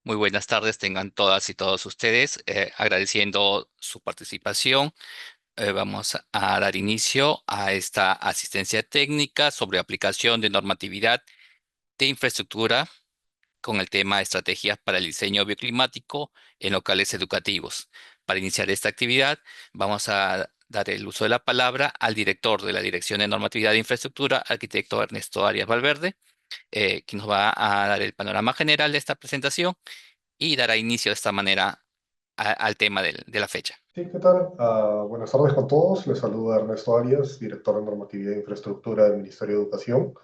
Muy buenas tardes, tengan todas y todos ustedes. Agradeciendo su participación, vamos a dar inicio a esta asistencia técnica sobre aplicación de normatividad de infraestructura con el tema Estrategias para el diseño bioclimático en locales educativos. Para iniciar esta actividad, vamos a dar el uso de la palabra al director de la Dirección de Normatividad de Infraestructura, arquitecto Ernesto Arias Valverde, quien nos va a dar el panorama general de esta presentación y dará inicio de esta manera al tema de la fecha. Sí, ¿qué tal? Buenas tardes con todos. Les saluda Ernesto Arias, director de Normatividad e Infraestructura del Ministerio de Educación.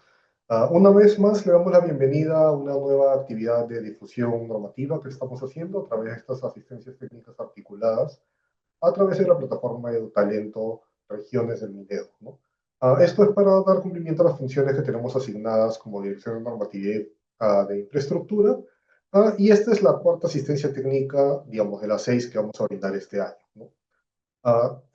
Una vez más, le damos la bienvenida a una nueva actividad de difusión normativa que estamos haciendo a través de estas asistencias técnicas articuladas a través de la plataforma EduTalento Regiones del Minero, ¿no? Esto es para dar cumplimiento a las funciones que tenemos asignadas como Dirección de Normatividad de Infraestructura. Y esta es la cuarta asistencia técnica, digamos, de las seis que vamos a brindar este año, ¿no?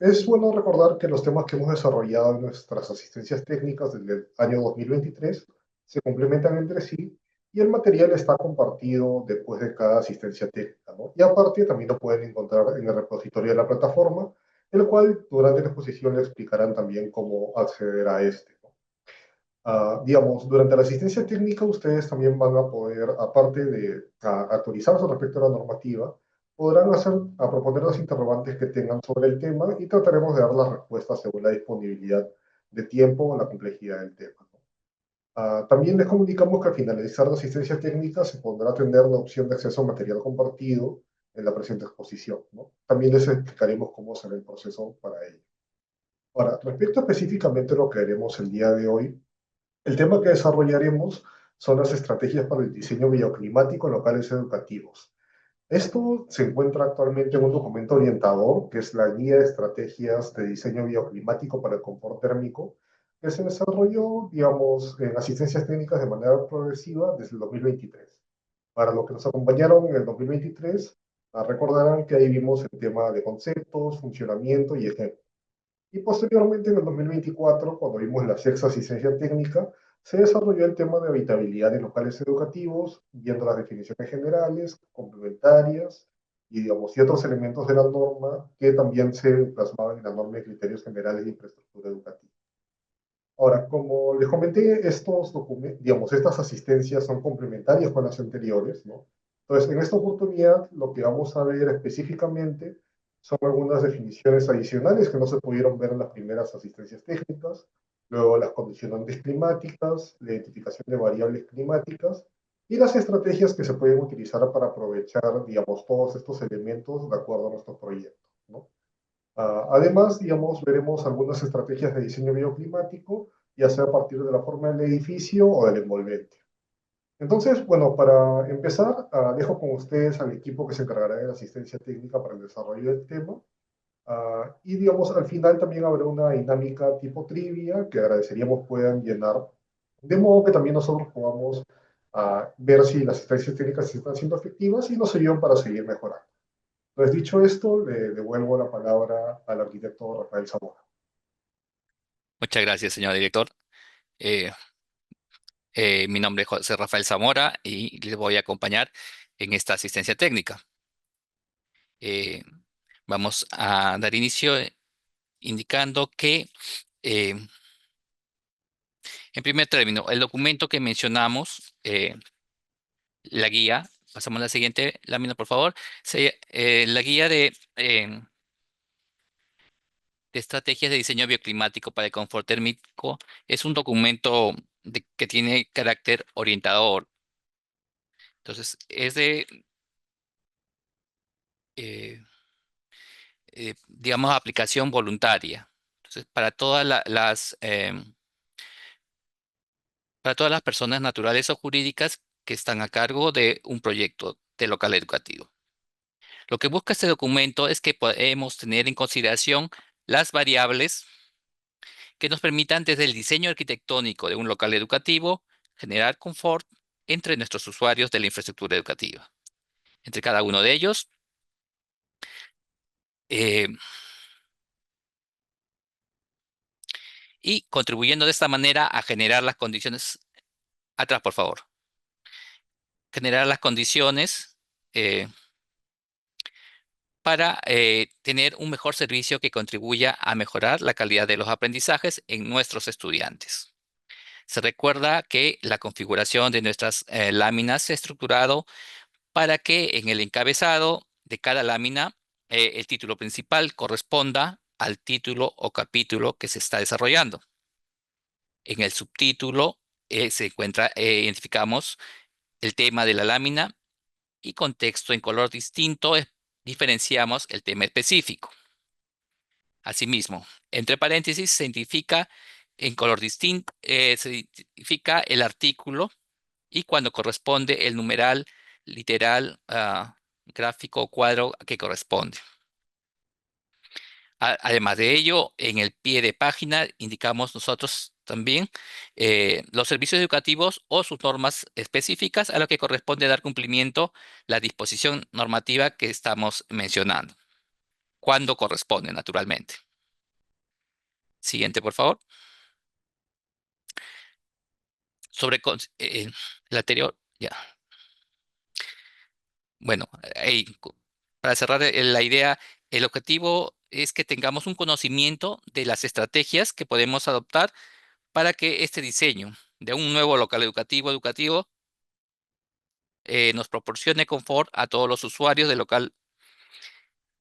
Es bueno recordar que los temas que hemos desarrollado en nuestras asistencias técnicas desde el año 2023 se complementan entre sí y el material está compartido después de cada asistencia técnica, ¿no? Y aparte también lo pueden encontrar en el repositorio de la plataforma, el cual durante la exposición le explicarán también cómo acceder a este, ¿no? Digamos, durante la asistencia técnica ustedes también van a poder, aparte de actualizarse respecto a la normativa, podrán proponer las interrogantes que tengan sobre el tema y trataremos de dar las respuestas según la disponibilidad de tiempo o la complejidad del tema, ¿no? También les comunicamos que al finalizar la asistencia técnica se podrá atender la opción de acceso a material compartido en la presente exposición, ¿no? También les explicaremos cómo será el proceso para ello. Ahora, respecto específicamente a lo que haremos el día de hoy, el tema que desarrollaremos son las estrategias para el diseño bioclimático en locales educativos. Esto se encuentra actualmente en un documento orientador, que es la Guía de Estrategias de Diseño Bioclimático para el Confort Térmico, que se desarrolló, digamos, en asistencias técnicas de manera progresiva desde el 2023. Para los que nos acompañaron en el 2023, recordarán que ahí vimos el tema de conceptos, funcionamiento y ejemplos. Y posteriormente, en el 2024, cuando vimos la sexta asistencia técnica, se desarrolló el tema de habitabilidad en locales educativos, viendo las definiciones generales, complementarias y, digamos, y otros elementos de la norma que también se plasmaban en la norma de criterios generales de infraestructura educativa. Ahora, como les comenté, estos documentos, digamos, estas asistencias son complementarias con las anteriores, ¿no? Entonces, en esta oportunidad, lo que vamos a ver específicamente son algunas definiciones adicionales que no se pudieron ver en las primeras asistencias técnicas, luego las condicionantes climáticas, la identificación de variables climáticas y las estrategias que se pueden utilizar para aprovechar, digamos, todos estos elementos de acuerdo a nuestro proyecto, ¿no? Además, digamos, veremos algunas estrategias de diseño bioclimático, ya sea a partir de la forma del edificio o del envolvente. Entonces, bueno, para empezar, dejo con ustedes al equipo que se encargará de la asistencia técnica para el desarrollo del tema. Y, digamos, al final también habrá una dinámica tipo trivia que agradeceríamos puedan llenar, de modo que también nosotros podamos ver si las asistencias técnicas están siendo efectivas y nos ayudan para seguir mejorando. Entonces, dicho esto, le devuelvo la palabra al arquitecto Rafael Zamora. Muchas gracias, señor director. Eh, Mi nombre es José Rafael Zamora y les voy a acompañar en esta asistencia técnica. Eh, Vamos a dar inicio indicando que, eh, en primer término, el documento que mencionamos, la guía, pasamos a la siguiente lámina, por favor, la guía de estrategias de diseño bioclimático para el confort térmico es un documento que tiene carácter orientador. Entonces, es eh, digamos, aplicación voluntaria. Entonces, para todas las personas naturales o jurídicas que están a cargo de un proyecto de local educativo. Lo que busca este documento es que podemos tener en consideración las variables que nos permitan desde el diseño arquitectónico de un local educativo generar confort entre nuestros usuarios de la infraestructura educativa. Entre cada uno de ellos, eh, y contribuyendo de esta manera a generar las condiciones, atrás por favor, generar las condiciones. para tener un mejor servicio que contribuya a mejorar la calidad de los aprendizajes en nuestros estudiantes. Se recuerda que la configuración de nuestras láminas se ha estructurado para que en el encabezado de cada lámina el título principal corresponda al título o capítulo que se está desarrollando. En el subtítulo identificamos el tema de la lámina y con texto en color distinto diferenciamos el tema específico. Asimismo, entre paréntesis se identifica en color distinto, se identifica el artículo y cuando corresponde el numeral literal, gráfico o cuadro que corresponde. Además de ello, en el pie de página indicamos nosotros también los servicios educativos o sus normas específicas a lo que corresponde dar cumplimiento la disposición normativa que estamos mencionando, cuando corresponde, naturalmente. Siguiente, por favor. Sobre el anterior, ya. Bueno, para cerrar la idea, el objetivo es que tengamos un conocimiento de las estrategias que podemos adoptar para que este diseño de un nuevo local educativo nos proporcione confort a todos los usuarios del local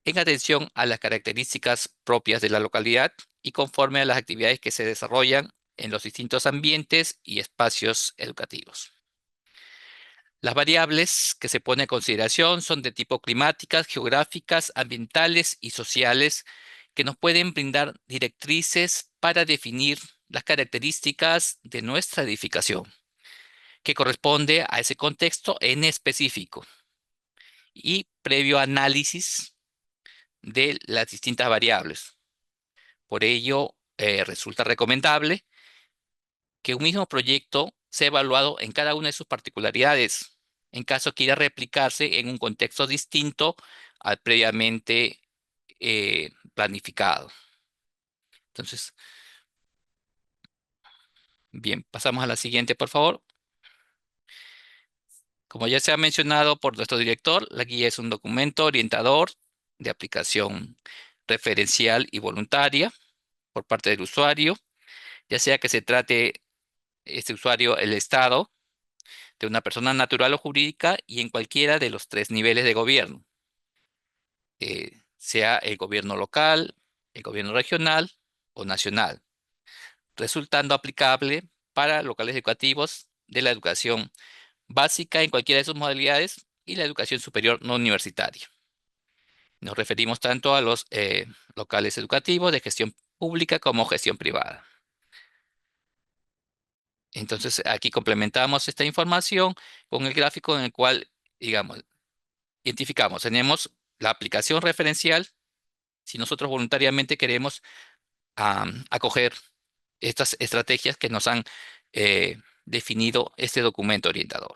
en atención a las características propias de la localidad y conforme a las actividades que se desarrollan en los distintos ambientes y espacios educativos. Las variables que se pone en consideración son de tipo climáticas, geográficas, ambientales y sociales que nos pueden brindar directrices para definir las características de nuestra edificación, que corresponde a ese contexto en específico y previo análisis de las distintas variables. Por ello, resulta recomendable que un mismo proyecto sea evaluado en cada una de sus particularidades, en caso quiera replicarse en un contexto distinto al previamente planificado. Entonces, bien, pasamos a la siguiente, por favor. Como ya se ha mencionado por nuestro director, la guía es un documento orientador de aplicación referencial y voluntaria por parte del usuario, ya sea que se trate este usuario el Estado, de una persona natural o jurídica y en cualquiera de los tres niveles de gobierno, sea el gobierno local, el gobierno regional o nacional, resultando aplicable para locales educativos de la educación básica en cualquiera de sus modalidades y la educación superior no universitaria. Nos referimos tanto a los locales educativos de gestión pública como gestión privada. Entonces, aquí complementamos esta información con el gráfico en el cual, digamos, identificamos, tenemos la aplicación referencial, si nosotros voluntariamente queremos acoger estas estrategias que nos han definido este documento orientador,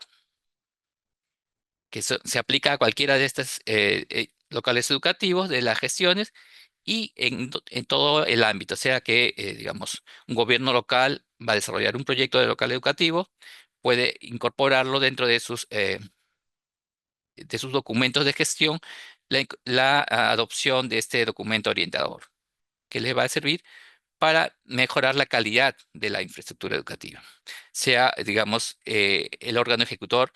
que se aplica a cualquiera de estos locales educativos de las gestiones y en todo el ámbito, o sea que, digamos, un gobierno local va a desarrollar un proyecto de local educativo, puede incorporarlo dentro de sus documentos de gestión, la adopción de este documento orientador, que les va a servir para mejorar la calidad de la infraestructura educativa. Sea, digamos, el órgano ejecutor,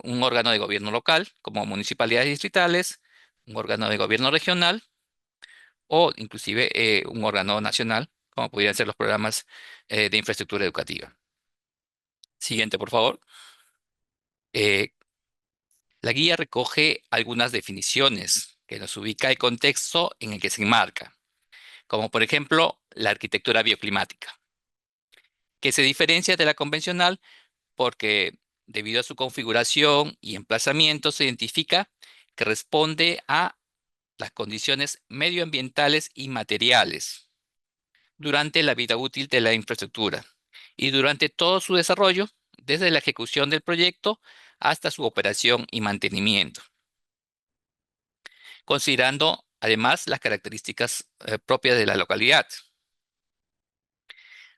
un órgano de gobierno local, como municipalidades distritales, un órgano de gobierno regional o inclusive un órgano nacional, como pudieran ser los programas de infraestructura educativa. Siguiente, por favor. Eh, la guía recoge algunas definiciones que nos ubica el contexto en el que se enmarca, como por ejemplo la arquitectura bioclimática, que se diferencia de la convencional porque debido a su configuración y emplazamiento se identifica que responde a las condiciones medioambientales y materiales durante la vida útil de la infraestructura y durante todo su desarrollo, desde la ejecución del proyecto hasta su operación y mantenimiento, considerando además las características propias de la localidad.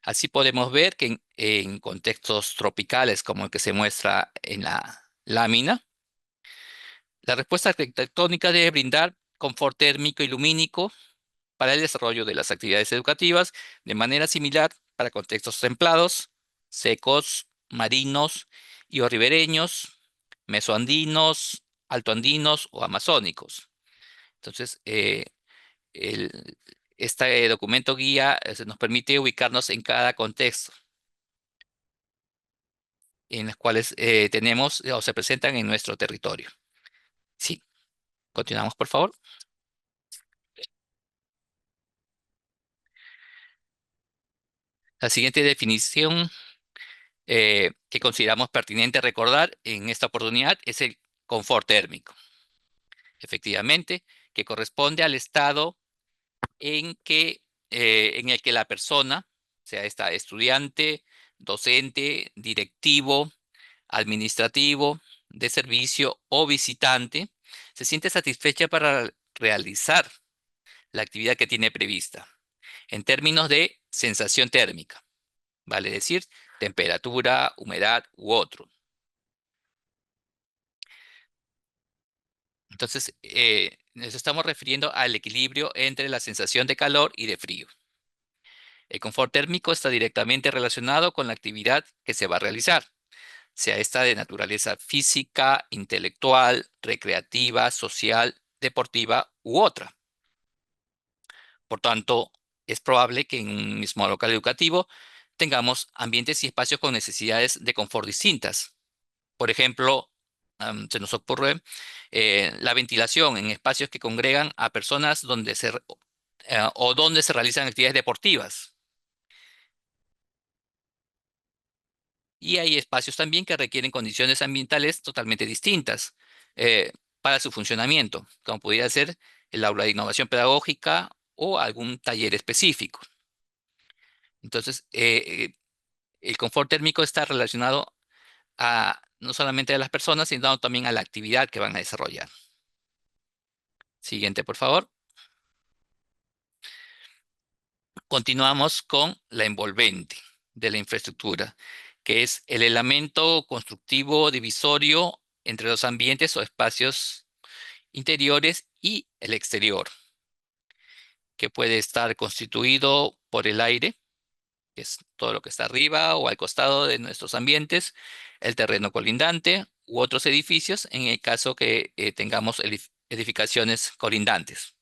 Así podemos ver que en contextos tropicales como el que se muestra en la lámina, La respuesta arquitectónica debe brindar confort térmico y lumínico para el desarrollo de las actividades educativas de manera similar para contextos templados, secos, marinos y o ribereños, mesoandinos, altoandinos o amazónicos. Entonces, el- este documento guía nos permite ubicarnos en cada contexto en los cuales tenemos o se presentan en nuestro territorio. Sí, continuamos, por favor. La siguiente definición que consideramos pertinente recordar en esta oportunidad es el confort térmico, efectivamente, que corresponde al estado en el que la persona, sea esta estudiante, docente, directivo, administrativo, de servicio o visitante, se siente satisfecha para realizar la actividad que tiene prevista, en términos de sensación térmica, vale decir, temperatura, humedad u otro. Entonces, nos estamos refiriendo al equilibrio entre la sensación de calor y de frío. El confort térmico está directamente relacionado con la actividad que se va a realizar, sea esta de naturaleza física, intelectual, recreativa, social, deportiva u otra. Por tanto, es probable que en un mismo local educativo tengamos ambientes y espacios con necesidades de confort distintas. Por ejemplo, se nos ocurre la ventilación en espacios que congregan a personas o donde se realizan actividades deportivas. Y hay espacios también que requieren condiciones ambientales totalmente distintas eh, para su funcionamiento, como pudiera ser el aula de innovación pedagógica o algún taller específico. Entonces, el confort térmico está relacionado a no solamente a las personas, sino también a la actividad que van a desarrollar. Siguiente, por favor. Continuamos con la envolvente de la infraestructura, que es el elemento constructivo divisorio entre los ambientes o espacios interiores y el exterior, que puede estar constituido por el aire, que es todo lo que está arriba o al costado de nuestros ambientes, el terreno colindante u otros edificios en el caso que tengamos edificaciones colindantes.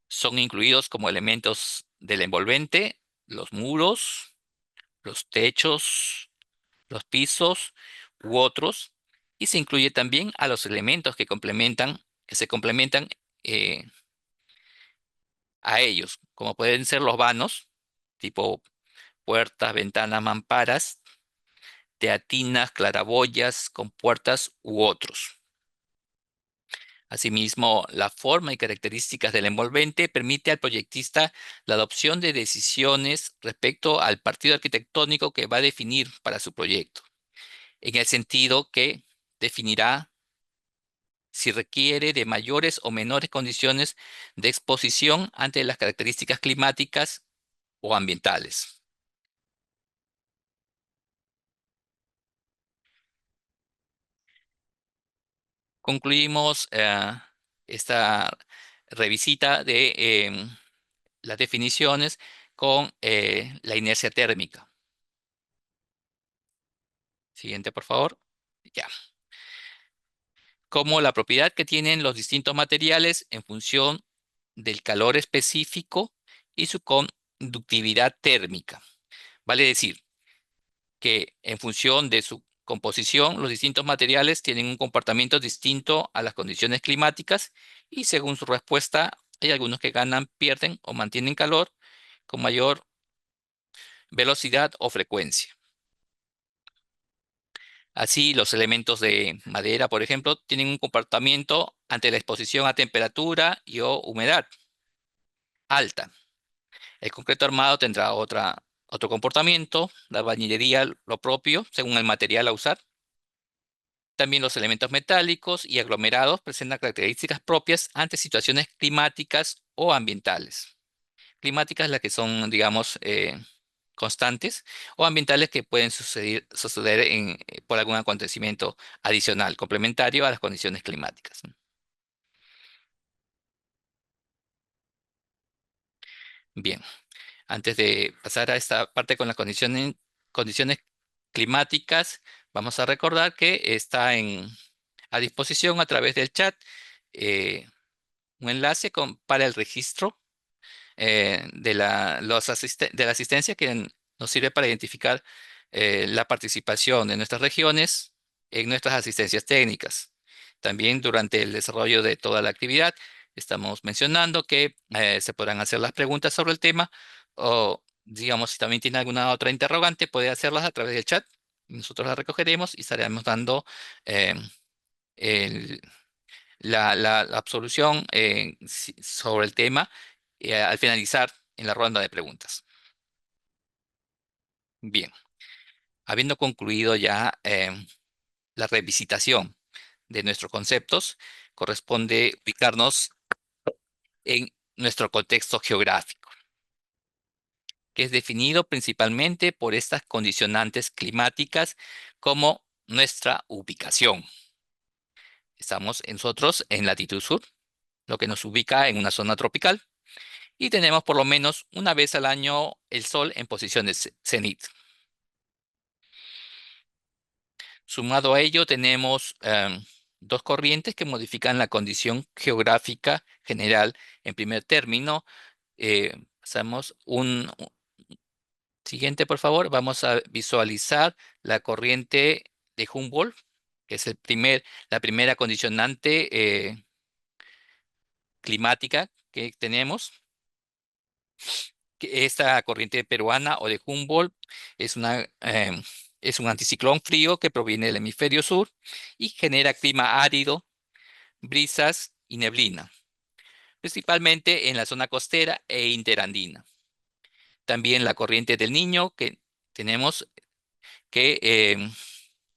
Son incluidos como elementos del envolvente los muros, los techos, los pisos u otros, y se incluye también a los elementos que se complementan eh, a ellos, como pueden ser los vanos, tipo puertas, ventanas, mamparas, teatinas, claraboyas, compuertas u otros. Asimismo, la forma y características del envolvente permite al proyectista la adopción de decisiones respecto al partido arquitectónico que va a definir para su proyecto, en el sentido que definirá si requiere de mayores o menores condiciones de exposición ante las características climáticas o ambientales. Concluimos esta revisita de las definiciones con la inercia térmica. Siguiente, por favor. Ya. Como la propiedad que tienen los distintos materiales en función del calor específico y su conductividad térmica. Vale decir que en función de su composición, los distintos materiales tienen un comportamiento distinto a las condiciones climáticas y según su respuesta, hay algunos que ganan, pierden o mantienen calor con mayor velocidad o frecuencia. Así, los elementos de madera, por ejemplo, tienen un comportamiento ante la exposición a temperatura y o humedad alta. El concreto armado tendrá otro comportamiento, la bañilería lo propio, según el material a usar. También los elementos metálicos y aglomerados presentan características propias ante situaciones climáticas o ambientales. Climáticas las que son, digamos, constantes o ambientales que pueden suceder por algún acontecimiento adicional, complementario a las condiciones climáticas. Bien, antes de pasar a esta parte con las condiciones climáticas, vamos a recordar que está a disposición a través del chat eh, un enlace para el registro de la asistencia que nos sirve para identificar la participación de nuestras regiones en nuestras asistencias técnicas. También durante el desarrollo de toda la actividad, estamos mencionando que se podrán hacer las preguntas sobre el tema o, digamos, si también tiene alguna otra interrogante, puede hacerlas a través del chat. Nosotros las recogeremos y estaremos dando eh, el- la absolución sobre el tema al finalizar en la ronda de preguntas. Bien, habiendo concluido ya la revisitación de nuestros conceptos, corresponde ubicarnos en nuestro contexto geográfico, que es definido principalmente por estas condicionantes climáticas como nuestra ubicación. Estamos nosotros en latitud sur, lo que nos ubica en una zona tropical, y tenemos por lo menos una vez al año el Sol en posición de cenit. Sumado a ello, tenemos dos corrientes que modifican la condición geográfica general. En primer término, pasamos siguiente, por favor. Vamos a visualizar la corriente de Humboldt, que es la primera condicionante climática que tenemos. Que esta corriente peruana o de Humboldt es es un anticiclón frío que proviene del hemisferio sur y genera clima árido, brisas y neblina, principalmente en la zona costera e interandina. También la corriente del Niño que tenemos que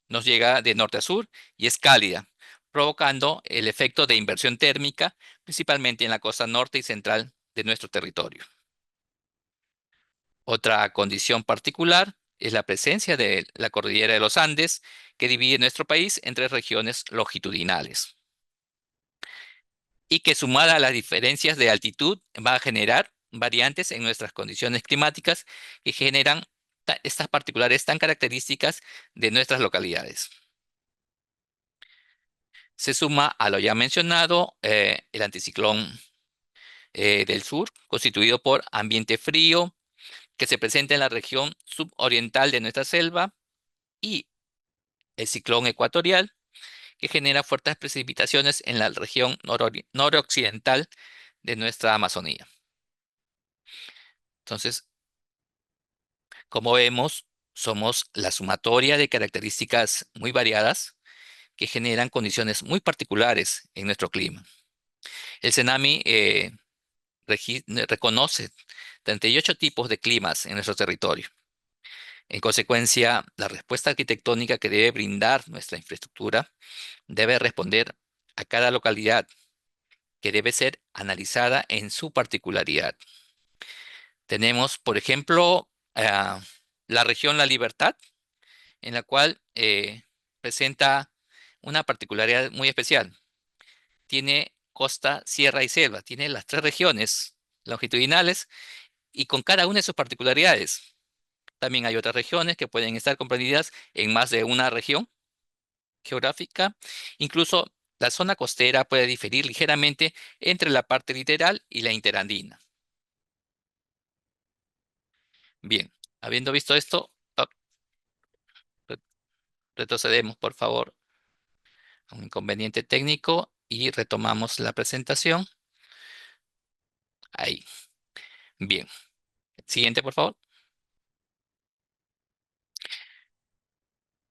nos llega de norte a sur y es cálida, provocando el efecto de inversión térmica, principalmente en la costa norte y central de nuestro territorio. Otra condición particular es la presencia de la cordillera de los Andes, que divide nuestro país en tres regiones longitudinales y que sumada a las diferencias de altitud va a generar variantes en nuestras condiciones climáticas que generan estas particulares tan características de nuestras localidades. Se suma a lo ya mencionado el anticiclón del sur, constituido por ambiente frío, que se presenta en la región suboriental de nuestra selva, y el ciclón ecuatorial, que genera fuertes precipitaciones en la región noroccidental de nuestra Amazonía. Entonces, como vemos, somos la sumatoria de características muy variadas que generan condiciones muy particulares en nuestro clima. El CENAMI reconoce 38 tipos de climas en nuestro territorio. En consecuencia, la respuesta arquitectónica que debe brindar nuestra infraestructura debe responder a cada localidad, que debe ser analizada en su particularidad. Tenemos, por ejemplo, la región La Libertad, en la cual presenta una particularidad muy especial. Tiene costa, sierra y selva. Tiene las tres regiones longitudinales y con cada una de sus particularidades. También hay otras regiones que pueden estar comprendidas en más de una región geográfica. Incluso la zona costera puede diferir ligeramente entre la parte litoral y la interandina. Bien, habiendo visto esto, re- retrocedemos, por favor, a un inconveniente técnico y retomamos la presentación. Ahí. Bien. Siguiente, por favor.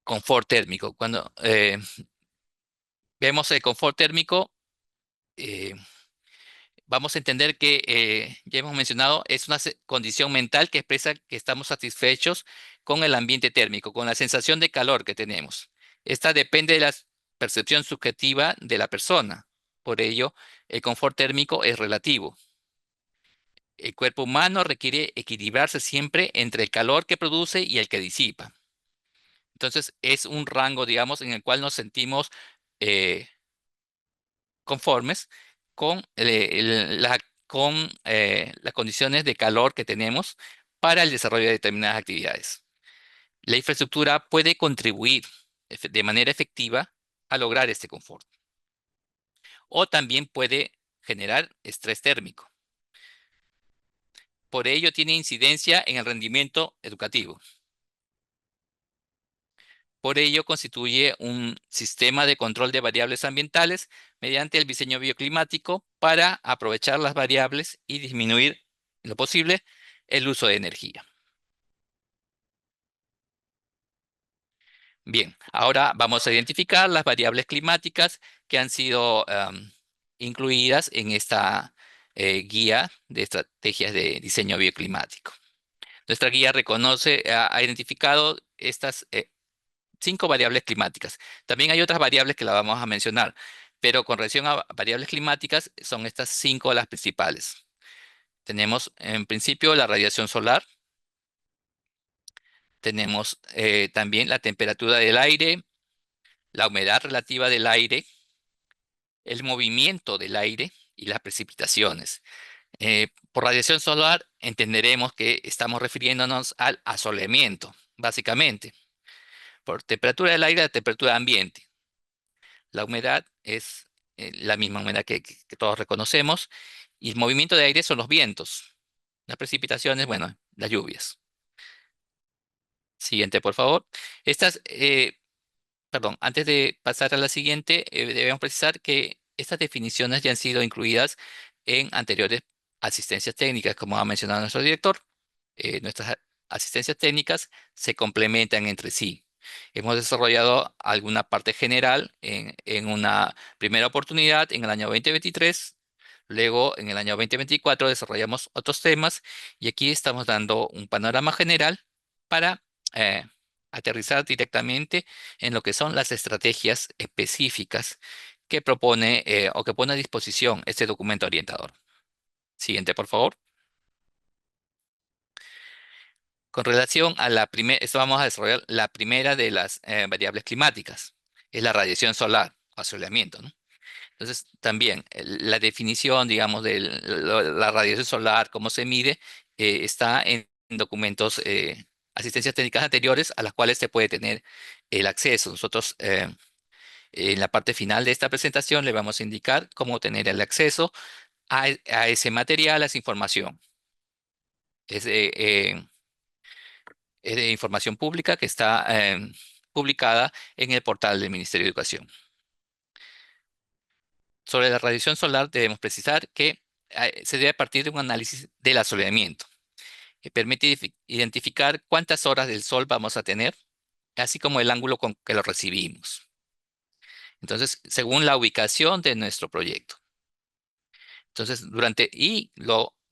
Confort térmico. Cuando vemos el confort térmico, eh, vamos a entender que, ya hemos mencionado, es una condición mental que expresa que estamos satisfechos con el ambiente térmico, con la sensación de calor que tenemos. Esta depende de la percepción subjetiva de la persona. Por ello, el confort térmico es relativo. El cuerpo humano requiere equilibrarse siempre entre el calor que produce y el que disipa. Entonces, es un rango, digamos, en el cual nos sentimos eh, conformes con, las condiciones de calor que tenemos para el desarrollo de determinadas actividades. La infraestructura puede contribuir de manera efectiva a lograr este confort, o también puede generar estrés térmico. Por ello, tiene incidencia en el rendimiento educativo. Por ello, constituye un sistema de control de variables ambientales mediante el diseño bioclimático para aprovechar las variables y disminuir, en lo posible, el uso de energía. Bien, ahora vamos a identificar las variables climáticas que han sido incluidas en esta guía de estrategias de diseño bioclimático. Nuestra guía reconoce, ha identificado estas 5 variables climáticas. También hay otras variables que la vamos a mencionar, pero con relación a variables climáticas son estas 5 las principales. Tenemos en principio la radiación solar, tenemos también la temperatura del aire, la humedad relativa del aire, el movimiento del aire y las precipitaciones. Por radiación solar entenderemos que estamos refiriéndonos al asoleamiento, básicamente. Por temperatura del aire, la temperatura ambiente. La humedad es la misma humedad que todos reconocemos. Y el movimiento de aire son los vientos. Las precipitaciones, bueno, las lluvias. Siguiente, por favor. Estas, perdón, antes de pasar a la siguiente, debemos precisar que estas definiciones ya han sido incluidas en anteriores asistencias técnicas, como ha mencionado nuestro director. Nuestras asistencias técnicas se complementan entre sí. Hemos desarrollado alguna parte general en una primera oportunidad en el año 2023. Luego, en el año 2024, desarrollamos otros temas y aquí estamos dando un panorama general para eh, aterrizar directamente en lo que son las estrategias específicas que propone o que pone a disposición este documento orientador. Siguiente, por favor. Con relación a la primera, esto vamos a desarrollar la primera de las variables climáticas, es la radiación solar, asoleamiento, ¿no? Entonces, también la definición, digamos, de la radiación solar, cómo se mide, está en documentos, asistencias técnicas anteriores a las cuales se puede tener el acceso. Nosotros, en la parte final de esta presentación, le vamos a indicar cómo tener el acceso a ese material, a esa información. Es, es de información pública que está publicada en el portal del Ministerio de Educación. Sobre la radiación solar debemos precisar que se debe partir de un análisis del asoleamiento, que permite identificar cuántas horas del sol vamos a tener, así como el ángulo con que lo recibimos. Entonces, según la ubicación de nuestro proyecto. Entonces,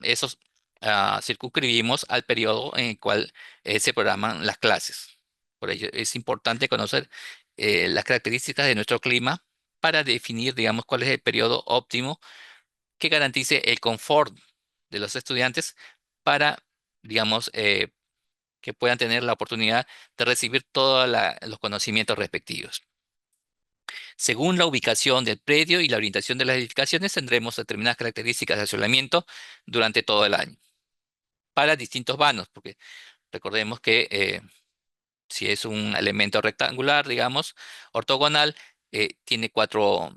esos circunscribimos al periodo en el cual se programan las clases. Por ello, es importante conocer las características de nuestro clima para definir, digamos, cuál es el periodo óptimo que garantice el confort de los estudiantes para, digamos, que puedan tener la oportunidad de recibir todos los conocimientos respectivos. Según la ubicación del predio y la orientación de las edificaciones, tendremos determinadas características de aislamiento durante todo el año para distintos vanos, porque recordemos que si es un elemento rectangular, digamos, ortogonal, tiene cuatro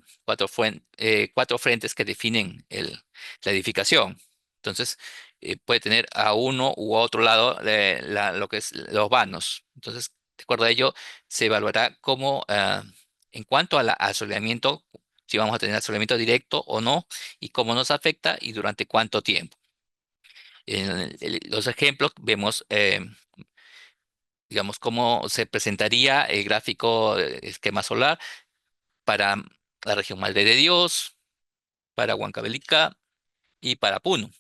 frentes que definen la edificación. Entonces, puede tener a uno u otro lado de lo que es los vanos. Entonces, de acuerdo a ello, se evaluará cómo, en cuanto al asoleamiento, si vamos a tener asoleamiento directo o no, y cómo nos afecta y durante cuánto tiempo. En los ejemplos vemos digamos, cómo se presentaría el gráfico esquema solar para la región Madre de Dios, para Huancavelica y para Puno.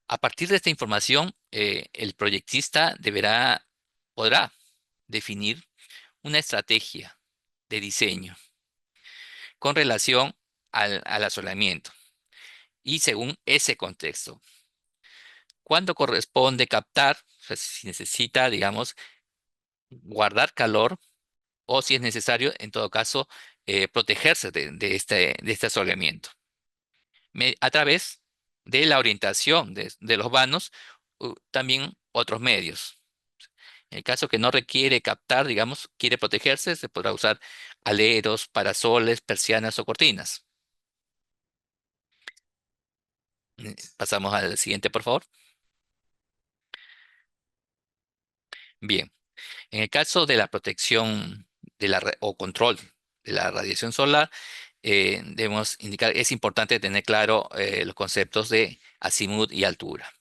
A partir de esta información, el proyectista podrá definir una estrategia de diseño con relación al asolamiento y según ese contexto. ¿Cuándo corresponde captar? O sea, si necesita, digamos, guardar calor o si es necesario, en todo caso, protegerse de este asoleamiento. A través de la orientación de los vanos, también otros medios. En el caso que no requiere captar, digamos, quiere protegerse, se podrá usar aleros, parasoles, persianas o cortinas. Pasamos al siguiente, por favor. Bien, en el caso de la protección o control de la radiación solar, debemos indicar, es importante tener claro los conceptos de azimut y altura.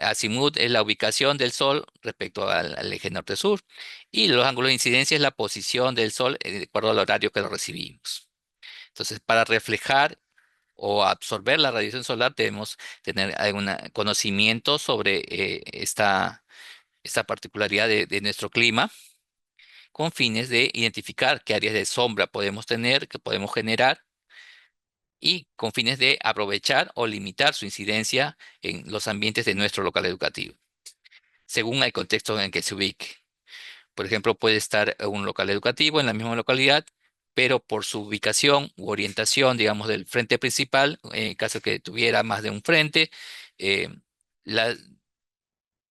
Azimut es la ubicación del Sol respecto al eje norte-sur y los ángulos de incidencia es la posición del Sol de acuerdo al horario que lo recibimos. Entonces, para reflejar o absorber la radiación solar debemos tener algún conocimiento sobre esta particularidad de nuestro clima con fines de identificar qué áreas de sombra podemos tener, que podemos generar y con fines de aprovechar o limitar su incidencia en los ambientes de nuestro local educativo, según el contexto en el que se ubique. Por ejemplo, puede estar un local educativo en la misma localidad, pero por su ubicación u orientación, digamos, del frente principal, en caso que tuviera más de un frente, eh, la,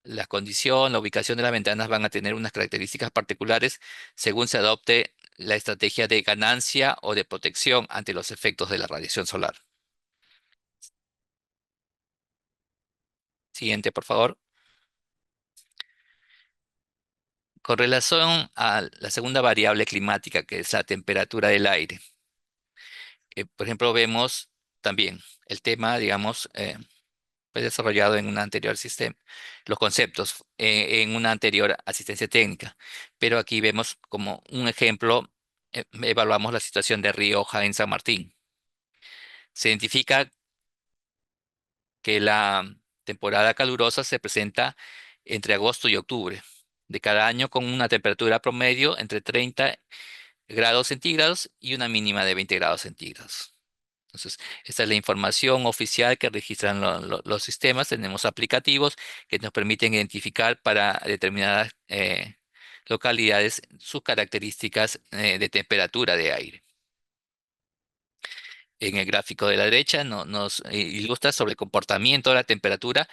la condición, la ubicación de las ventanas van a tener unas características particulares según se adopte la estrategia de ganancia o de protección ante los efectos de la radiación solar. Siguiente, por favor. Con relación a la segunda variable climática, que es la temperatura del aire. Por ejemplo, vemos también el tema, digamos, fue desarrollado en un anterior sistema, los conceptos en una anterior asistencia técnica, pero aquí vemos como un ejemplo, evaluamos la situación de Rioja en San Martín. Se identifica que la temporada calurosa se presenta entre agosto y octubre de cada año con una temperatura promedio entre 30 grados centígrados y una mínima de 20 grados centígrados. Entonces, esta es la información oficial que registran los sistemas. Tenemos aplicativos que nos permiten identificar para determinadas localidades sus características de temperatura de aire. En el gráfico de la derecha nos ilustra sobre el comportamiento de la temperatura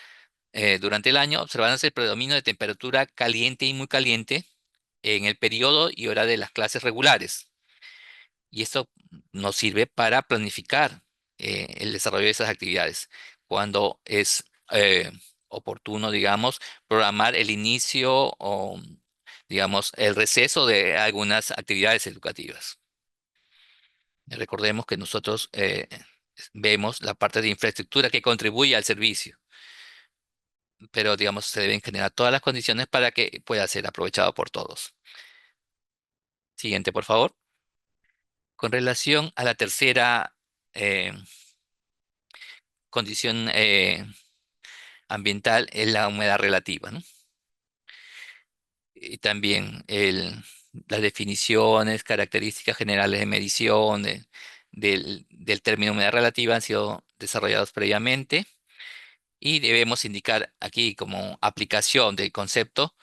durante el año, observándose el predominio de temperatura caliente y muy caliente en el periodo y hora de las clases regulares. Y esto nos sirve para planificar el desarrollo de esas actividades. Cuando es oportuno, digamos, programar el inicio o, digamos, el receso de algunas actividades educativas. Recordemos que nosotros vemos la parte de infraestructura que contribuye al servicio, pero, digamos, se deben generar todas las condiciones para que pueda ser aprovechado por todos. Siguiente, por favor. Con relación a la tercera eh, condición ambiental es la humedad relativa, ¿no? Y también las definiciones, características generales de medición del término humedad relativa han sido desarrollados previamente y debemos indicar aquí como aplicación del concepto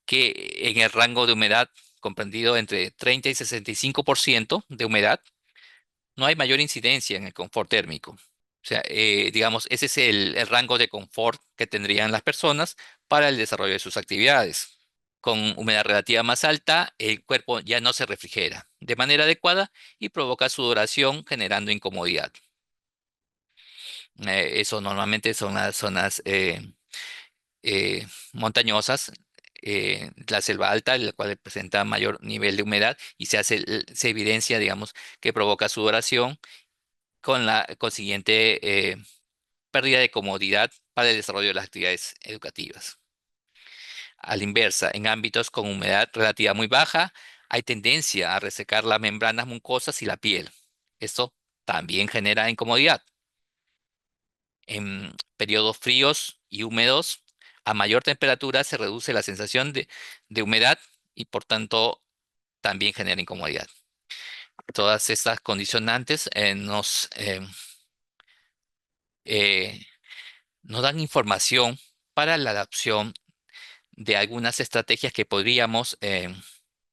que en el rango de humedad comprendido entre 30 y 65% de humedad no hay mayor incidencia en el confort térmico. O sea, digamos, ese es el rango de confort que tendrían las personas para el desarrollo de sus actividades. Con humedad relativa más alta, el cuerpo ya no se refrigera de manera adecuada y provoca sudoración generando incomodidad. Eso normalmente son las zonas montañosas, la selva alta, la cual presenta mayor nivel de humedad y se evidencia, digamos, que provoca sudoración con la consiguiente pérdida de comodidad para el desarrollo de las actividades educativas. A la inversa, en ámbitos con humedad relativa muy baja, hay tendencia a resecar las membranas mucosas y la piel. Esto también genera incomodidad. En periodos fríos y húmedos, a mayor temperatura se reduce la sensación de humedad y por tanto también genera incomodidad. Todas estas condicionantes nos eh, nos dan información para la adopción de algunas estrategias que podríamos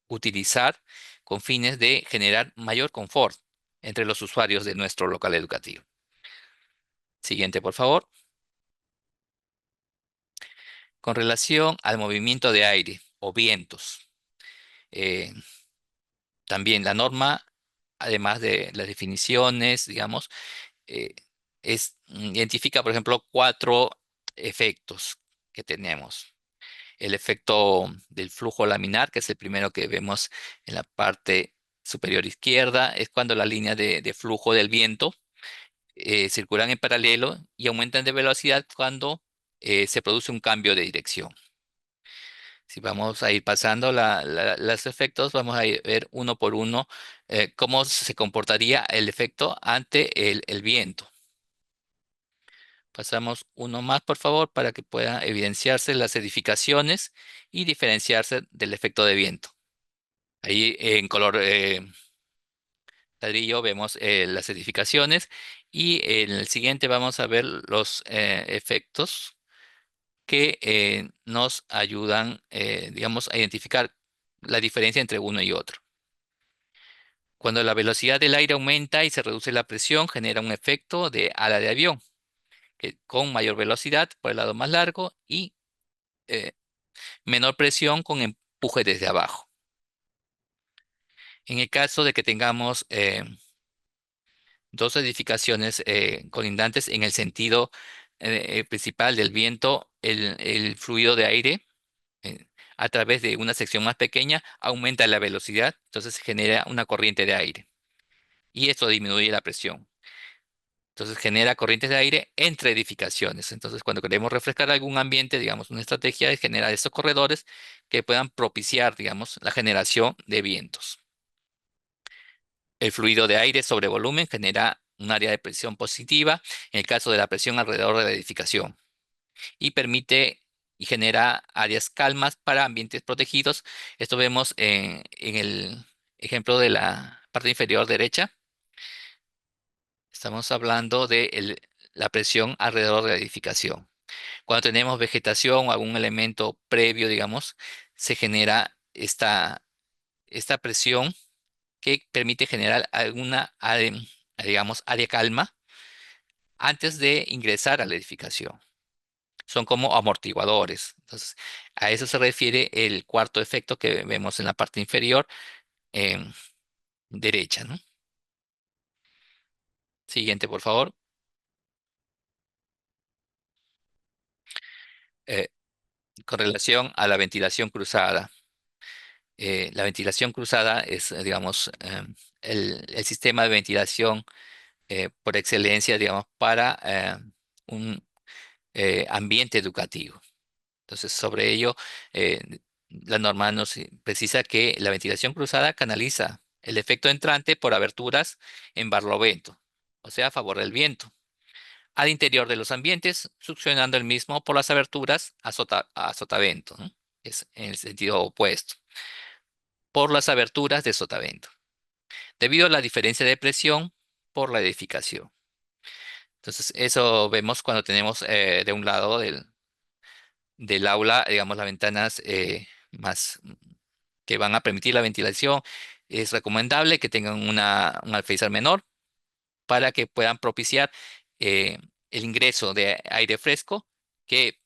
utilizar con fines de generar mayor confort entre los usuarios de nuestro local educativo. Siguiente, por favor. Con relación al movimiento de aire o vientos, eh, también la norma, además de las definiciones, digamos, eh, identifica, por ejemplo, cuatro efectos que tenemos. El efecto del flujo laminar, que es el primero que vemos en la parte superior izquierda, es cuando las líneas de flujo del viento circulan en paralelo y aumentan de velocidad cuando se produce un cambio de dirección. Si vamos a ir pasando los efectos, vamos a ver uno por uno cómo se comportaría el efecto ante el viento. Pasamos uno más, por favor, para que puedan evidenciarse las edificaciones y diferenciarse del efecto de viento. Ahí en color ladrillo vemos las edificaciones y en el siguiente vamos a ver los efectos que nos ayudan, digamos, a identificar la diferencia entre uno y otro. Cuando la velocidad del aire aumenta y se reduce la presión, genera un efecto de ala de avión, que con mayor velocidad por el lado más largo y eh, menor presión con empuje desde abajo. En el caso de que tengamos dos edificaciones colindantes en el sentido principal del viento, el fluido de aire eh, a través de una sección más pequeña aumenta la velocidad, entonces se genera una corriente de aire y esto disminuye la presión. Entonces genera corrientes de aire entre edificaciones. Entonces cuando queremos refrescar algún ambiente, digamos, una estrategia es generar estos corredores que puedan propiciar, digamos, la generación de vientos. El fluido de aire sobre volumen genera un área de presión positiva en el caso de la presión alrededor de la edificación y permite y genera áreas calmas para ambientes protegidos. Esto vemos en el ejemplo de la parte inferior derecha. Estamos hablando de la presión alrededor de la edificación. Cuando tenemos vegetación o algún elemento previo, digamos, se genera esta presión que permite generar alguna, digamos, área calma antes de ingresar a la edificación. Son como amortiguadores. Entonces, a eso se refiere el cuarto efecto que vemos en la parte inferior em, derecha, ¿no? Siguiente, por favor. Eh, con relación a la ventilación cruzada. La ventilación cruzada es, digamos, el sistema de ventilación por excelencia, digamos, para un ambiente educativo. Entonces, sobre ello, la norma nos precisa que la ventilación cruzada canaliza el efecto entrante por aberturas en barlovento, o sea, a favor del viento, al interior de los ambientes, succionando el mismo por las aberturas a sotavento, ¿no? Es en el sentido opuesto, por las aberturas de sotavento, debido a la diferencia de presión por la edificación. Entonces, eso vemos cuando tenemos de un lado del aula, digamos, las ventanas más que van a permitir la ventilación. Es recomendable que tengan un alféizar menor para que puedan propiciar eh, el ingreso de aire fresco que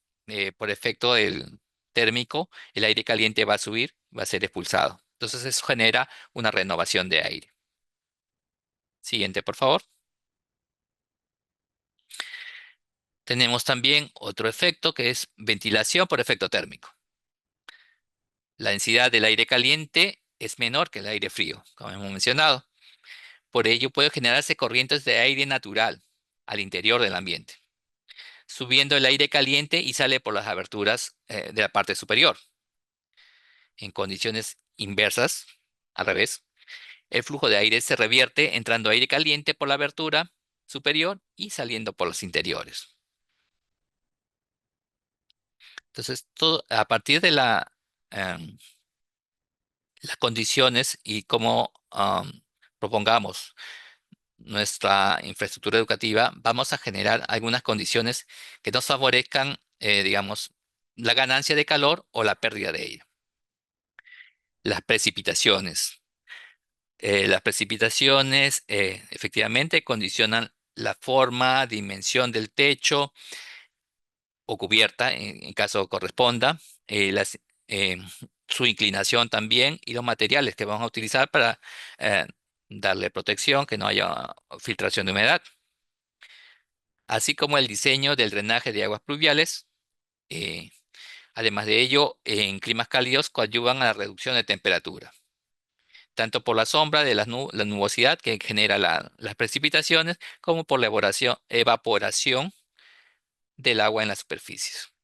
por efecto del térmico, el aire caliente va a subir, va a ser expulsado. Entonces eso genera una renovación de aire. Siguiente, por favor. Tenemos también otro efecto que es ventilación por efecto térmico. La densidad del aire caliente es menor que el aire frío, como hemos mencionado. Por ello puede generarse corrientes de aire natural al interior del ambiente, subiendo el aire caliente y sale por las aberturas de la parte superior. En condiciones inversas, al revés, el flujo de aire se revierte entrando aire caliente por la abertura superior y saliendo por los interiores. Entonces, todo, a partir de em, las condiciones y cómo propongamos nuestra infraestructura educativa, vamos a generar algunas condiciones que nos favorezcan, digamos, la ganancia de calor o la pérdida de ella. Las precipitaciones. Las precipitaciones efectivamente condicionan la forma, dimensión del techo o cubierta, en caso corresponda, eh, su inclinación también y los materiales que vamos a utilizar para eh, darle protección, que no haya filtración de humedad, así como el diseño del drenaje de aguas pluviales. eh, Además de ello, en climas cálidos coadyuvan a la reducción de temperatura, tanto por la sombra de la nubosidad que genera las precipitaciones, como por la evaporación del agua en las superficies.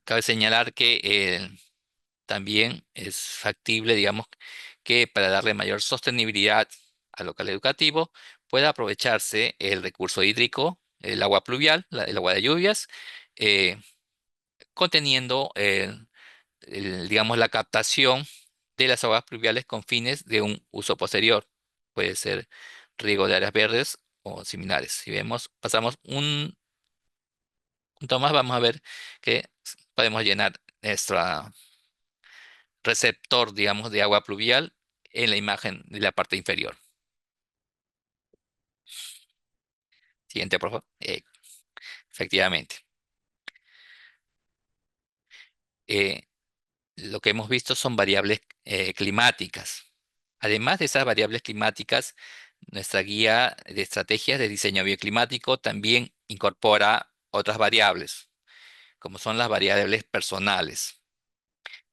Cabe señalar que también es factible, digamos, que para darle mayor sostenibilidad al local educativo pueda aprovecharse el recurso hídrico, el agua pluvial, el agua de lluvias, eh, conteniendo, digamos, la captación de las aguas pluviales con fines de un uso posterior. Puede ser riego de áreas verdes o similares. Si vemos, pasamos un punto más, vamos a ver que podemos llenar nuestro receptor, digamos, de agua pluvial en la imagen de la parte inferior. Siguiente, por favor. Efectivamente. Eh, lo que hemos visto son variables climáticas. Además de esas variables climáticas, nuestra guía de estrategias de diseño bioclimático también incorpora otras variables, como son las variables personales.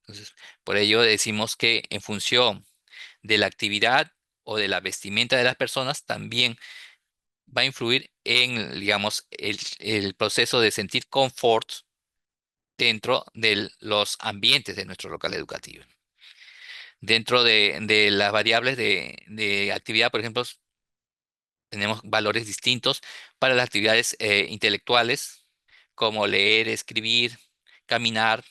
Entonces, por ello decimos que en función de la actividad o de la vestimenta de las personas, también va a influir en, digamos, el proceso de sentir confort dentro de los ambientes de nuestro local educativo. Dentro de las variables de actividad, por ejemplo, tenemos valores distintos para las actividades intelectuales, como leer, escribir, caminar,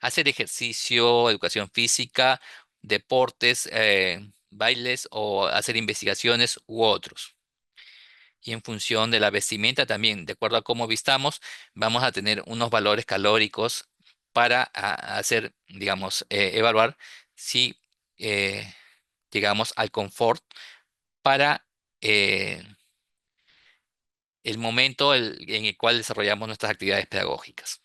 hacer ejercicio, educación física, deportes, bailes o hacer investigaciones u otros. Y en función de la vestimenta también, de acuerdo a cómo vistamos, vamos a tener unos valores calóricos para hacer, digamos, evaluar si eh, llegamos al confort para eh, el momento en el cual desarrollamos nuestras actividades pedagógicas.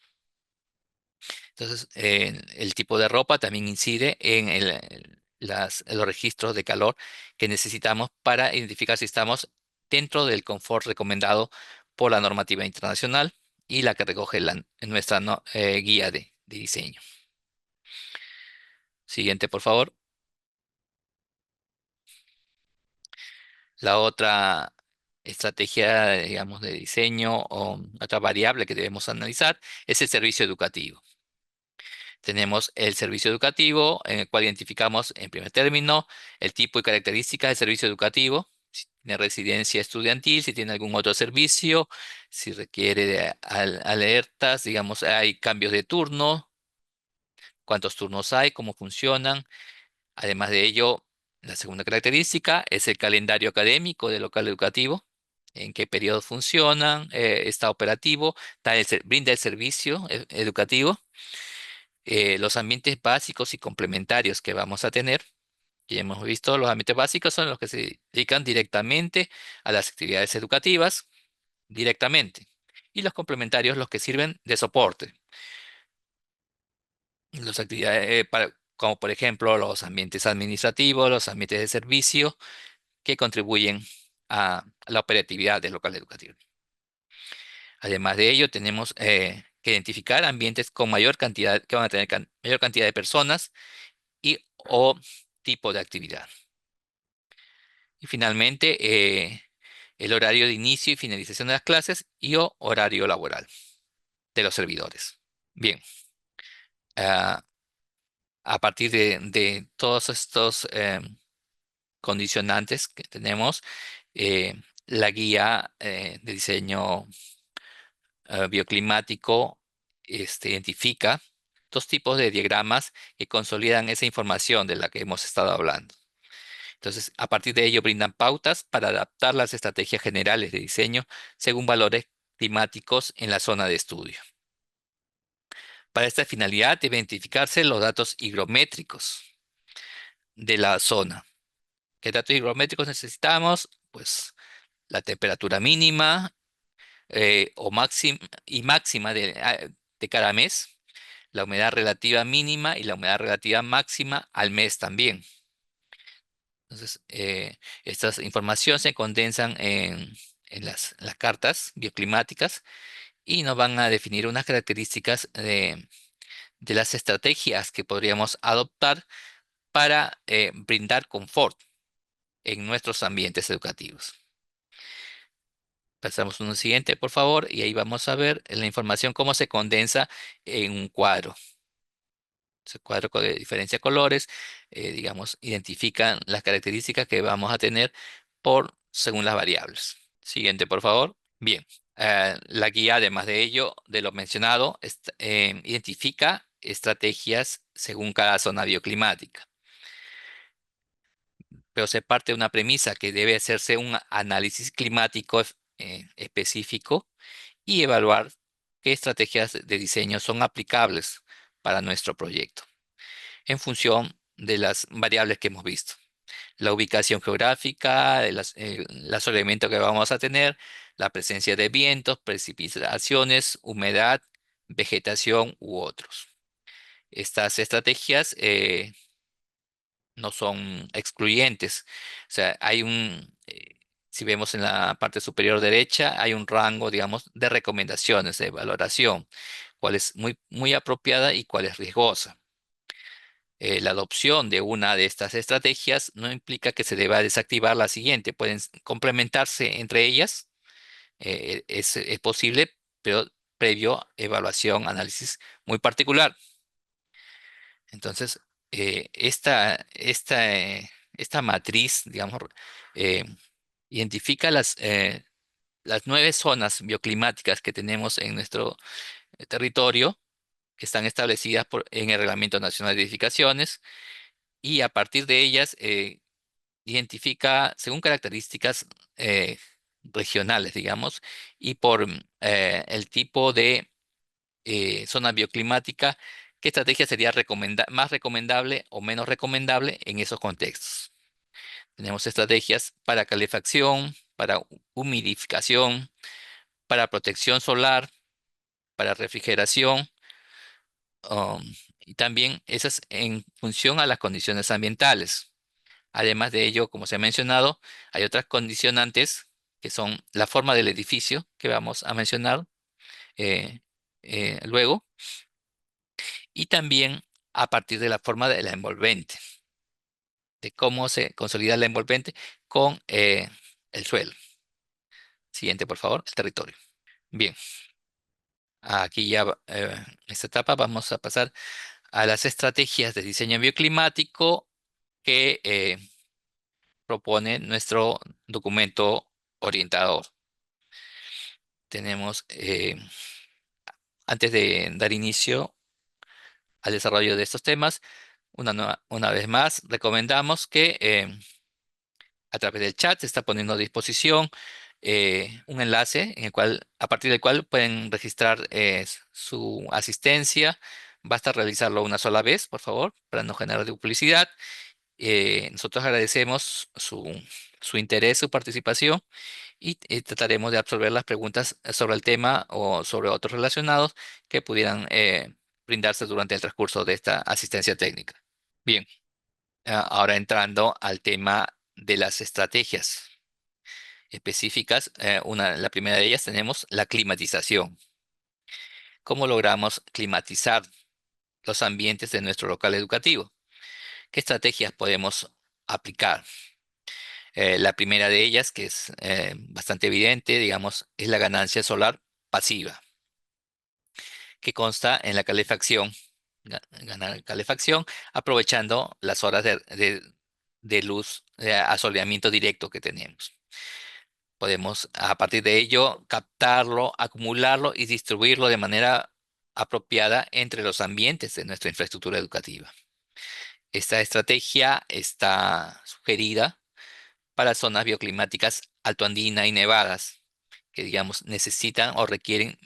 Entonces, el tipo de ropa también incide en los registros de calor que necesitamos para identificar si estamos dentro del confort recomendado por la normativa internacional y la que recoge nuestra guía de diseño. Siguiente, por favor. La otra estrategia, digamos, de diseño o otra variable que debemos analizar es el servicio educativo. Tenemos el servicio educativo, en el cual identificamos en primer término el tipo y características del servicio educativo, si tiene residencia estudiantil, si tiene algún otro servicio, si requiere de alertas, digamos, hay cambios de turno, cuántos turnos hay, cómo funcionan. Además de ello, la segunda característica es el calendario académico del local educativo, en qué periodos funcionan, está operativo, brinda el servicio educativo, los ambientes básicos y complementarios que vamos a tener. Y hemos visto, los ambientes básicos son los que se dedican directamente a las actividades educativas, directamente. Y los complementarios, los que sirven de soporte. Las actividades, como por ejemplo los ambientes administrativos, los ambientes de servicio, que contribuyen a la operatividad del local educativo. Además de ello, tenemos que identificar ambientes con mayor cantidad, que van a tener mayor cantidad de personas y o tipo de actividad. Y finalmente, el horario de inicio y finalización de las clases y o horario laboral de los servidores. Bien, ah, a partir de todos estos condicionantes que tenemos, la guía de diseño bioclimático identifica dos tipos de diagramas que consolidan esa información de la que hemos estado hablando. Entonces, a partir de ello, brindan pautas para adaptar las estrategias generales de diseño según valores climáticos en la zona de estudio. Para esta finalidad, deben identificarse los datos higrométricos de la zona. ¿Qué datos higrométricos necesitamos? Pues la temperatura mínima o máxima y máxima de cada mes, la humedad relativa mínima y la humedad relativa máxima al mes también. Entonces, estas informaciones se condensan en las cartas bioclimáticas y nos van a definir unas características de las estrategias que podríamos adoptar para brindar confort en nuestros ambientes educativos. Pasamos a uno siguiente, por favor, y ahí vamos a ver la información cómo se condensa en un cuadro. Ese cuadro de diferencia de colores, digamos, identifican las características que vamos a tener según las variables. Siguiente, por favor. Bien, la guía, además de ello, de lo mencionado, identifica estrategias según cada zona bioclimática, pero se parte de una premisa que debe hacerse un análisis climático específico y evaluar qué estrategias de diseño son aplicables para nuestro proyecto en función de las variables que hemos visto. La ubicación geográfica, los elementos que vamos a tener, la presencia de vientos, precipitaciones, humedad, vegetación u otros. Estas estrategias no son excluyentes. O sea, si vemos en la parte superior derecha, hay un rango, digamos, de recomendaciones, de valoración, cuál es muy, muy apropiada y cuál es riesgosa. La adopción de una de estas estrategias no implica que se deba desactivar la siguiente, pueden complementarse entre ellas, es posible, pero previo evaluación, análisis muy particular. Entonces, esta matriz, digamos, eh, identifica las 9 zonas bioclimáticas que tenemos en nuestro territorio, que están establecidas en el Reglamento Nacional de Edificaciones, y a partir de ellas identifica según características eh, regionales, digamos, y por el tipo de zona bioclimática, qué estrategia sería más recomendable o menos recomendable en esos contextos. Tenemos estrategias para calefacción, para humidificación, para protección solar, para refrigeración, um, y también esas en función a las condiciones ambientales. Además de ello, como se ha mencionado, hay otras condicionantes que son la forma del edificio, que vamos a mencionar eh, luego, y también a partir de la forma de la envolvente, de cómo se consolida la envolvente con el suelo. Siguiente, por favor, el territorio. Bien, aquí ya en esta etapa vamos a pasar a las estrategias de diseño bioclimático que propone nuestro documento orientador. Tenemos, antes de dar inicio al desarrollo de estos temas, una vez más, recomendamos que a través del chat se está poniendo a disposición un enlace a partir del cual pueden registrar su asistencia. Basta realizarlo una sola vez, por favor, para no generar duplicidad. Nosotros agradecemos su interés, su participación y trataremos de absorber las preguntas sobre el tema o sobre otros relacionados que pudieran brindarse durante el transcurso de esta asistencia técnica. Bien, ahora entrando al tema de las estrategias específicas, la primera de ellas tenemos la climatización. ¿Cómo logramos climatizar los ambientes de nuestro local educativo? ¿Qué estrategias podemos aplicar? La primera de ellas, que es bastante evidente, digamos, es la ganancia solar pasiva, que consta en la calefacción, ganar calefacción, aprovechando las horas de luz, de asoleamiento directo que tenemos. Podemos, a partir de ello, captarlo, acumularlo y distribuirlo de manera apropiada entre los ambientes de nuestra infraestructura educativa. Esta estrategia está sugerida para zonas bioclimáticas altoandina y nevadas, que digamos necesitan o requieren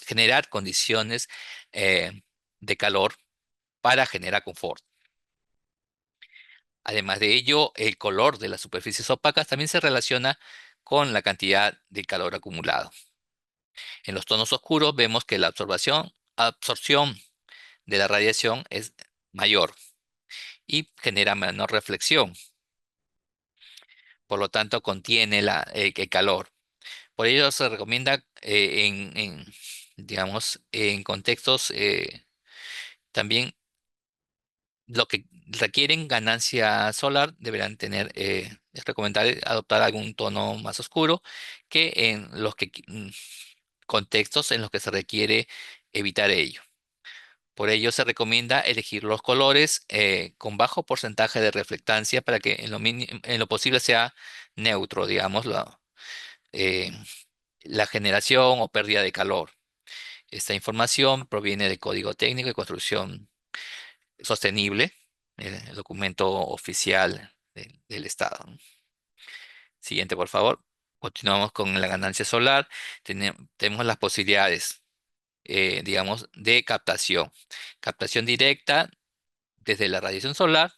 generar condiciones de calor para generar confort. Además de ello, el color de las superficies opacas también se relaciona con la cantidad de calor acumulado. En los tonos oscuros vemos que la absorción de la radiación es mayor y genera menor reflexión, por lo tanto contiene el calor. Por ello se recomienda digamos, en contextos también lo que requieren ganancia solar deberán tener, es recomendable adoptar algún tono más oscuro que en contextos en los que se requiere evitar ello. Por ello se recomienda elegir los colores con bajo porcentaje de reflectancia para que en lo posible sea neutro, digamos, eh, la generación o pérdida de calor. Esta información proviene del Código Técnico de Construcción Sostenible, el documento oficial del Estado. Siguiente, por favor. Continuamos con la ganancia solar. Tenemos las posibilidades, digamos, de captación. Captación directa desde la radiación solar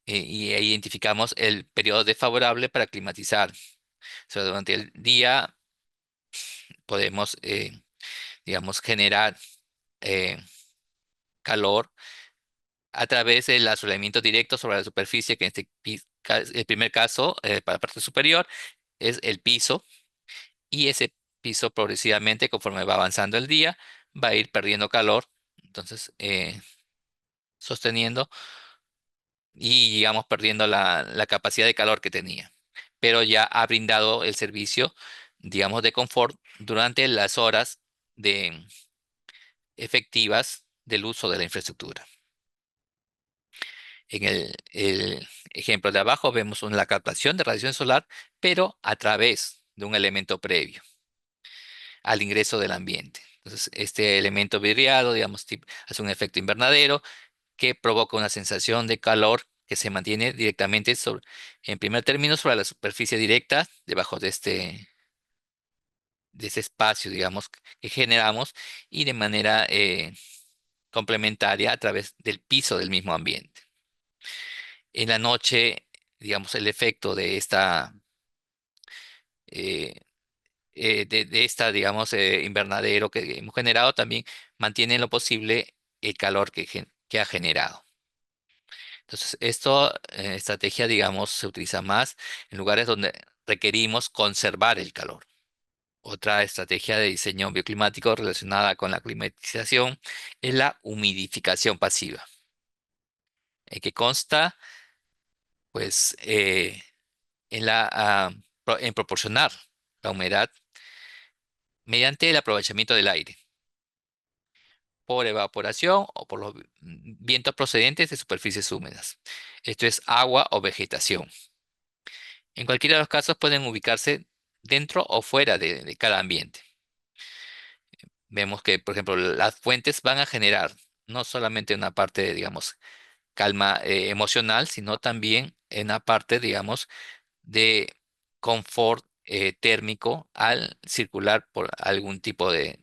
y ahí identificamos el periodo desfavorable para climatizar. O sea, durante el día podemos, digamos, generar eh, calor a través del asolamiento directo sobre la superficie, que en el primer caso, para la parte superior, es el piso, y ese piso progresivamente, conforme va avanzando el día, va a ir perdiendo calor, entonces sosteniendo y, digamos, perdiendo la capacidad de calor que tenía. Pero ya ha brindado el servicio, digamos, de confort durante las horas de, efectivas del uso de la infraestructura. En el ejemplo de abajo vemos la captación de radiación solar, pero a través de un elemento previo al ingreso del ambiente. Entonces, este elemento vidriado, digamos, hace un efecto invernadero que provoca una sensación de calor que se mantiene directamente en primer término, sobre la superficie directa debajo de ese espacio, digamos, que generamos, y de manera complementaria a través del piso del mismo ambiente. En la noche, digamos, el efecto de eh, esta, digamos, invernadero que hemos generado también mantiene en lo posible el calor que ha generado. Entonces, estrategia, digamos, se utiliza más en lugares donde requerimos conservar el calor. Otra estrategia de diseño bioclimático relacionada con la climatización es la humidificación pasiva, que consta, pues, en proporcionar la humedad mediante el aprovechamiento del aire por evaporación o por los vientos procedentes de superficies húmedas. Esto es agua o vegetación. En cualquiera de los casos pueden ubicarse dentro o fuera de cada ambiente. Vemos que, por ejemplo, las fuentes van a generar no solamente una parte, digamos, calma emocional, sino también en una parte, digamos, de confort térmico al circular por algún tipo de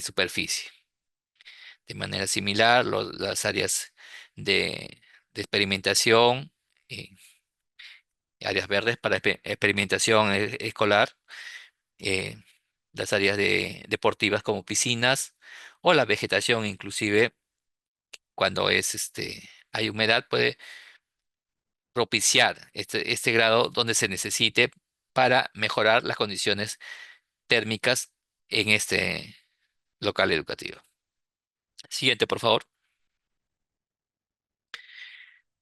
superficie. De manera similar, las áreas de experimentación, eh, áreas verdes para experimentación escolar, eh, las áreas deportivas como piscinas, o la vegetación inclusive cuando hay humedad puede propiciar este grado donde se necesite para mejorar las condiciones térmicas en este local educativo. Siguiente, por favor.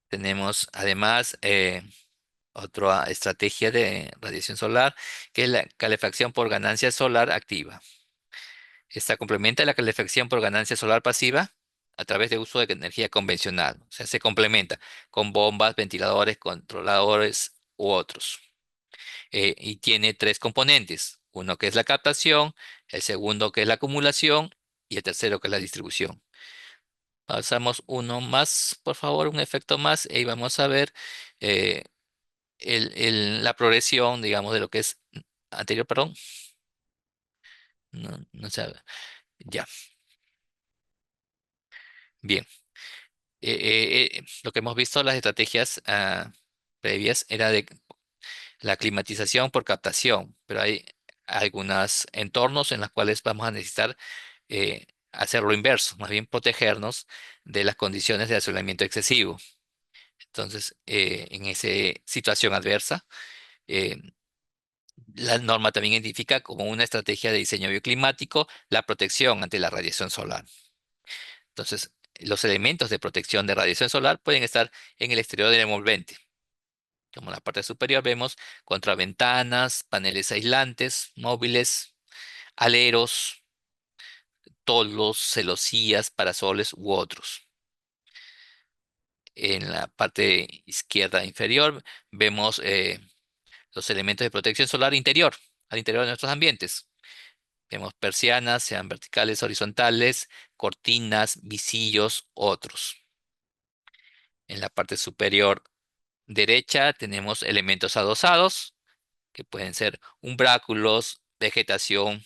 Tenemos además otra estrategia de radiación solar, que es la calefacción por ganancia solar activa. Esta complementa la calefacción por ganancia solar pasiva a través de uso de energía convencional. O sea, se complementa con bombas, ventiladores, controladores u otros. Y tiene tres componentes. Uno que es la captación, el segundo que es la acumulación y el tercero que es la distribución. Pasamos uno más, por favor, un efecto más, y vamos a ver eh, la progresión, digamos, de lo que es anterior, perdón. No, no sabe. Ya, bien. Lo que hemos visto, las estrategias previas era de la climatización por captación, pero hay algunos entornos en los cuales vamos a necesitar hacer lo inverso, más bien protegernos de las condiciones de aislamiento excesivo. Entonces, en esa situación adversa, eh, la norma también identifica como una estrategia de diseño bioclimático la protección ante la radiación solar. Entonces, los elementos de protección de radiación solar pueden estar en el exterior del envolvente. Como en la parte superior vemos contraventanas, paneles aislantes, móviles, aleros, toldos, celosías, parasoles u otros. En la parte izquierda inferior vemos los elementos de protección solar interior, al interior de nuestros ambientes. Vemos persianas, sean verticales, horizontales, cortinas, visillos, otros. En la parte superior derecha tenemos elementos adosados, que pueden ser umbráculos, vegetación,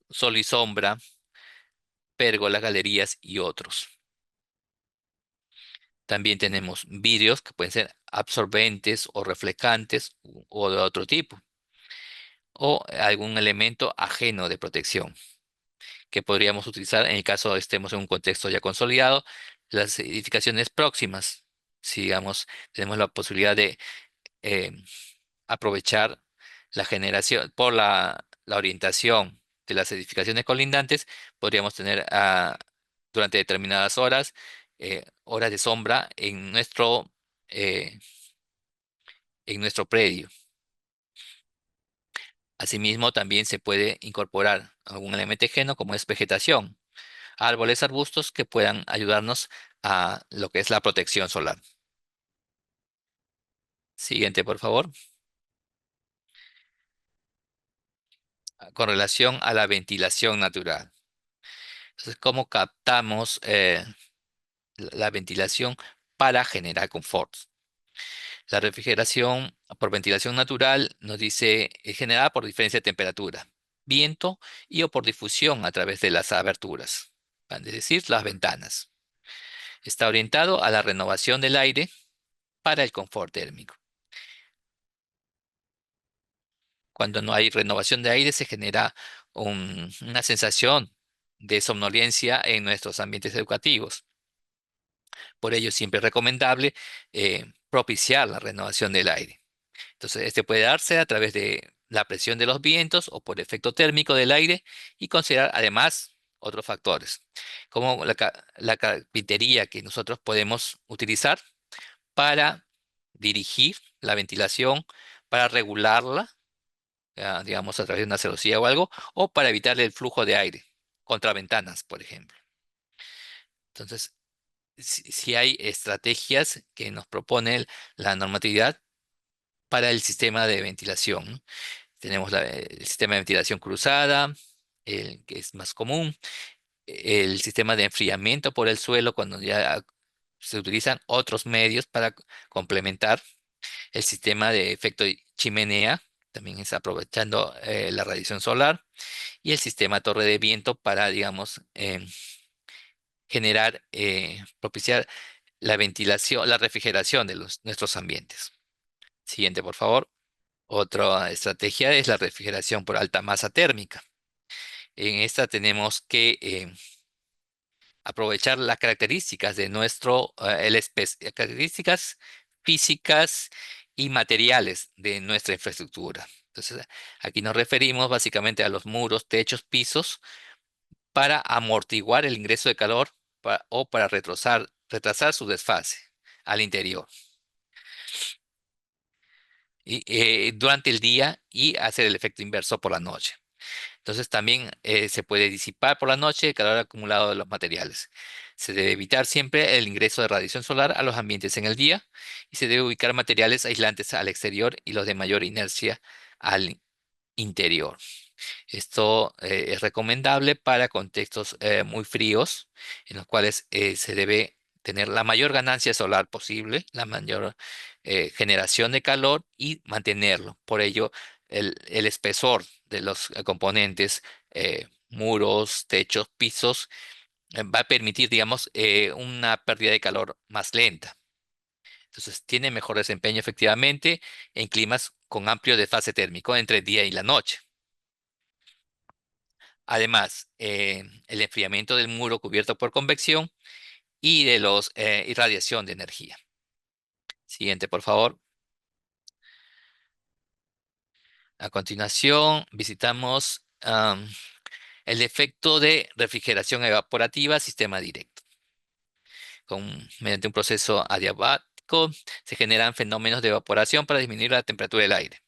sol y sombra, pérgolas, galerías y otros. También tenemos vidrios que pueden ser absorbentes o reflejantes o de otro tipo, o algún elemento ajeno de protección que podríamos utilizar en el caso de estemos en un contexto ya consolidado, las edificaciones próximas. Si, digamos, tenemos la posibilidad de eh, aprovechar la generación por la orientación de las edificaciones colindantes, podríamos tener durante determinadas horas, horas de sombra eh, en nuestro predio. Asimismo, también se puede incorporar algún elemento ajeno como es vegetación, árboles, arbustos que puedan ayudarnos a lo que es la protección solar. Siguiente, por favor. Con relación a la ventilación natural. Entonces, ¿cómo captamos la ventilación para generar confort? La refrigeración por ventilación natural nos dice es generada por diferencia de temperatura, viento y o por difusión a través de las aberturas, es decir, las ventanas. Está orientado a la renovación del aire para el confort térmico. Cuando no hay renovación de aire se genera una sensación de somnolencia en nuestros ambientes educativos. Por ello, siempre es recomendable propiciar la renovación del aire. Entonces, este puede darse a través de la presión de los vientos o por efecto térmico del aire y considerar además otros factores, como la carpintería que nosotros podemos utilizar para dirigir la ventilación, para regularla, digamos a través de una celosía o algo, o para evitar el flujo de aire, contra ventanas, por ejemplo. Entonces, si hay estrategias que nos propone la normatividad para el sistema de ventilación, ¿no? Tenemos el sistema de ventilación cruzada, el que es más común, el sistema de enfriamiento por el suelo cuando ya se utilizan otros medios para complementar, el sistema de efecto chimenea, también es aprovechando la radiación solar, y el sistema torre de viento para, digamos, generar, propiciar la ventilación, la refrigeración de nuestros ambientes. Siguiente, por favor. Otra estrategia es la refrigeración por alta masa térmica. En esta tenemos que aprovechar las características de características físicas y materiales de nuestra infraestructura. Entonces, aquí nos referimos básicamente a los muros, techos, pisos, para amortiguar el ingreso de calor o para retrasar su desfase al interior durante el día y hacer el efecto inverso por la noche. Entonces también se puede disipar por la noche el calor acumulado de los materiales. Se debe evitar siempre el ingreso de radiación solar a los ambientes en el día y se debe ubicar materiales aislantes al exterior y los de mayor inercia al interior. Esto es recomendable para contextos muy fríos, en los cuales se debe tener la mayor ganancia solar posible, la mayor generación de calor y mantenerlo. Por ello, el espesor de los componentes, muros, techos, pisos, va a permitir, digamos, una pérdida de calor más lenta. Entonces, tiene mejor desempeño efectivamente en climas con amplio desfase térmico entre el día y la noche. Además, el enfriamiento del muro cubierto por convección y de los irradiación de energía. Siguiente, por favor. A continuación, visitamos el efecto de refrigeración evaporativa sistema directo. Mediante un proceso adiabático se generan fenómenos de evaporación para disminuir la temperatura del aire,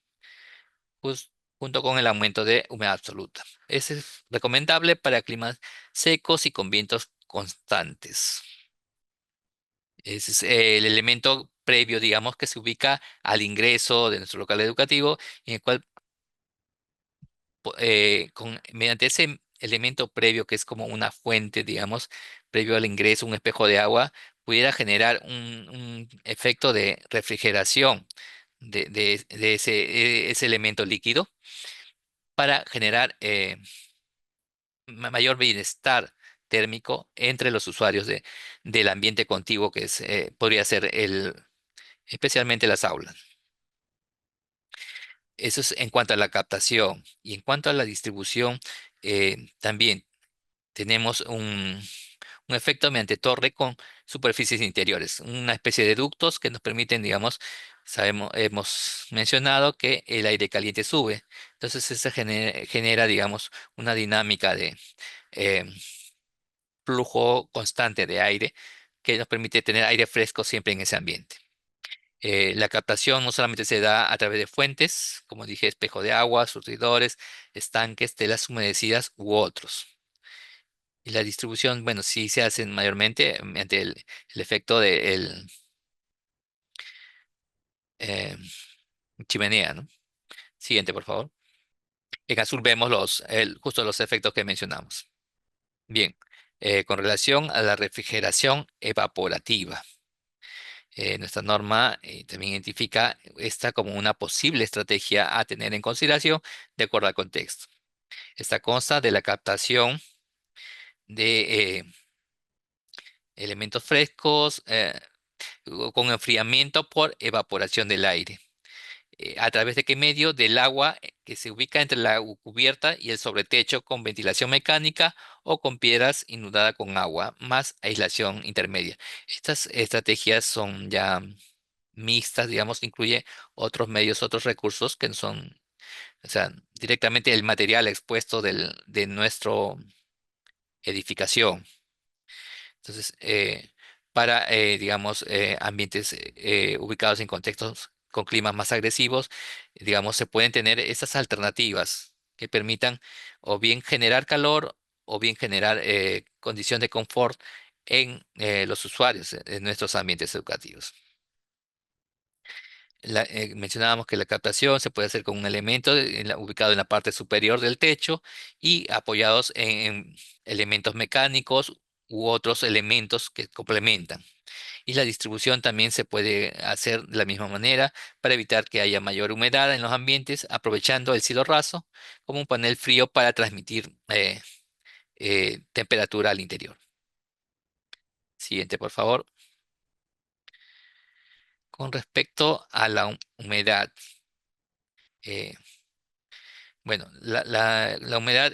junto con el aumento de humedad absoluta. Es recomendable para climas secos y con vientos constantes. Ese es el elemento previo, digamos, que se ubica al ingreso de nuestro local educativo, en el cual, mediante ese elemento previo, que es como una fuente, digamos, previo al ingreso, un espejo de agua, pudiera generar un efecto de refrigeración de ese elemento líquido para generar mayor bienestar térmico entre los usuarios del ambiente contiguo, que podría ser especialmente las aulas. Eso es en cuanto a la captación. Y en cuanto a la distribución, también tenemos un efecto mediante torre con superficies interiores, una especie de ductos que nos permiten, digamos, hemos mencionado que el aire caliente sube. Entonces, eso genera, digamos, una dinámica de eh, flujo constante de aire que nos permite tener aire fresco siempre en ese ambiente. La captación no solamente se da a través de fuentes, como dije, espejo de agua, surtidores, estanques, telas humedecidas u otros. Y la distribución, bueno, sí se hace mayormente mediante el efecto de eh, chimenea, ¿no? Siguiente, por favor. En azul vemos justo los efectos que mencionamos. Bien, con relación a la refrigeración evaporativa. Nuestra norma también identifica esta como una posible estrategia a tener en consideración de acuerdo al contexto. Esta consta de la captación de elementos frescos con enfriamiento por evaporación del aire. ¿A través de qué medio? Del agua que se ubica entre la cubierta y el sobretecho con ventilación mecánica o con piedras inundadas con agua, más aislación intermedia. Estas estrategias son ya mixtas, digamos, incluye otros medios, otros recursos que no son, o sea, directamente el material expuesto de nuestra edificación. Entonces, para, digamos, ambientes ubicados en contextos con climas más agresivos, digamos, se pueden tener estas alternativas que permitan o bien generar calor o bien generar condición de confort en los usuarios en nuestros ambientes educativos. Mencionábamos que la captación se puede hacer con un elemento ubicado en la parte superior del techo y apoyados en elementos mecánicos u otros elementos que complementan. Y la distribución también se puede hacer de la misma manera para evitar que haya mayor humedad en los ambientes, aprovechando el cielo raso como un panel frío para transmitir temperatura al interior. Siguiente, por favor. Con respecto a la humedad. eh, Bueno, la humedad,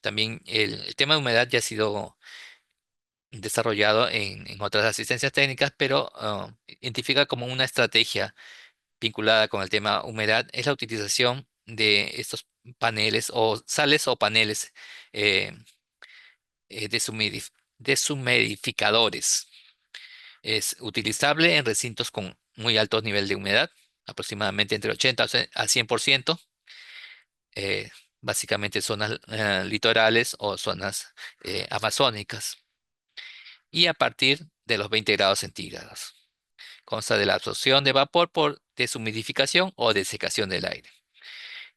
también el tema de humedad ya ha sido desarrollado en otras asistencias técnicas, pero identifica como una estrategia vinculada con el tema humedad es la utilización de estos paneles o sales o paneles eh, deshumidificadores. Es utilizable en recintos con muy alto nivel de humedad, aproximadamente entre 80 a 100%, eh, básicamente zonas litorales o zonas amazónicas, y a partir de los 20 grados centígrados. Consta de la absorción de vapor por deshumidificación o desecación del aire.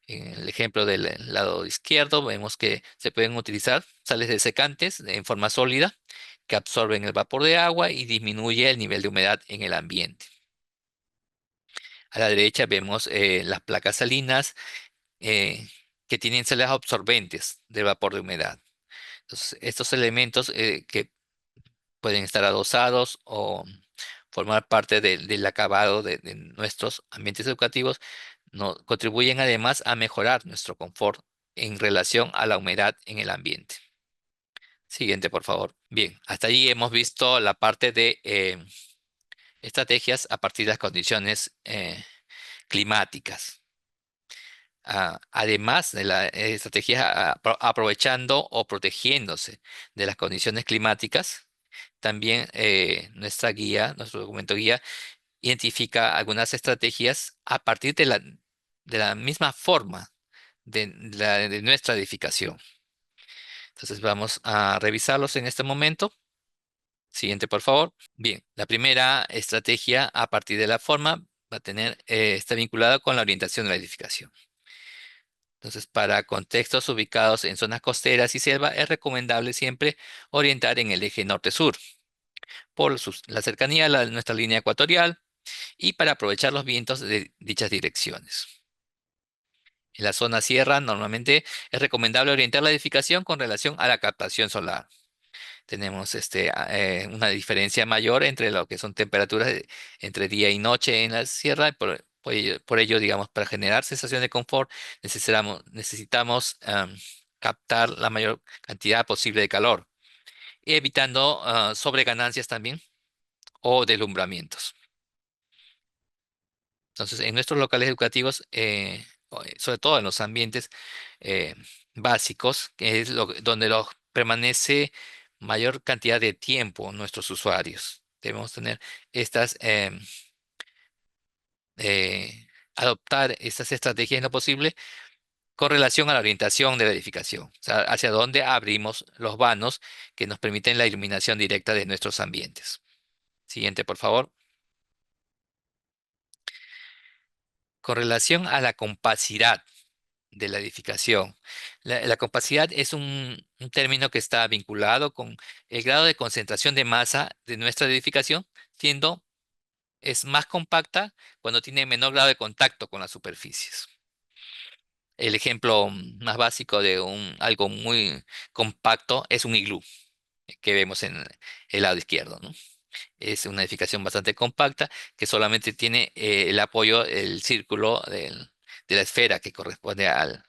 En el ejemplo del lado izquierdo vemos que se pueden utilizar sales de secantes en forma sólida que absorben el vapor de agua y disminuye el nivel de humedad en el ambiente. A la derecha vemos las placas salinas eh, que tienen sales absorbentes del vapor de humedad. Entonces, estos elementos que pueden estar adosados o formar parte del acabado de nuestros ambientes educativos, contribuyen además a mejorar nuestro confort en relación a la humedad en el ambiente. Siguiente, por favor. Bien, hasta allí hemos visto la parte de estrategias a partir de las condiciones climáticas. Además de la estrategia aprovechando o protegiéndose de las condiciones climáticas, también nuestro documento guía, identifica algunas estrategias a partir de la misma forma de nuestra edificación. Entonces vamos a revisarlos en este momento. Siguiente, por favor. Bien, la primera estrategia a partir de la forma va a tener, está vinculada con la orientación de la edificación. Entonces, para contextos ubicados en zonas costeras y selva, es recomendable siempre orientar en el eje norte-sur, por la cercanía a nuestra línea ecuatorial y para aprovechar los vientos de dichas direcciones. En la zona sierra, normalmente es recomendable orientar la edificación con relación a la captación solar. Tenemos una diferencia mayor entre lo que son temperaturas entre día y noche en la sierra. Por ello, digamos, para generar sensación de confort necesitamos captar la mayor cantidad posible de calor, evitando sobreganancias también o deslumbramientos. Entonces, en nuestros locales educativos, sobre todo en los ambientes eh, básicos, que es donde permanece mayor cantidad de tiempo nuestros usuarios, debemos tener estas, adoptar estas estrategias en lo posible con relación a la orientación de la edificación, o sea, hacia dónde abrimos los vanos que nos permiten la iluminación directa de nuestros ambientes. Siguiente, por favor. Con relación a la compacidad de la edificación. La compacidad es un término que está vinculado con el grado de concentración de masa de nuestra edificación, siendo es más compacta cuando tiene menor grado de contacto con las superficies. El ejemplo más básico de algo muy compacto es un iglú que vemos en el lado izquierdo, ¿no? Es una edificación bastante compacta que solamente tiene el apoyo, el círculo de la esfera que corresponde al,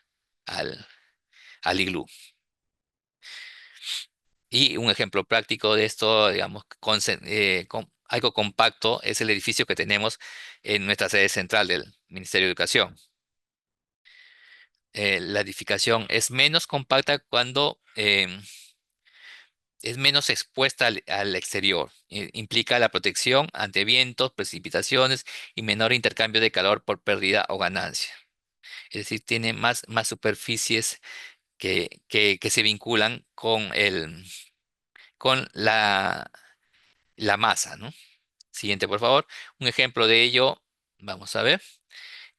al iglú. Y un ejemplo práctico de esto, digamos, algo compacto es el edificio que tenemos en nuestra sede central del Ministerio de Educación. La edificación es menos compacta cuando es menos expuesta al exterior. Implica la protección ante vientos, precipitaciones y menor intercambio de calor por pérdida o ganancia. Es decir, tiene más superficies que se vinculan con la masa, ¿no? Siguiente, por favor. Un ejemplo de ello, vamos a ver,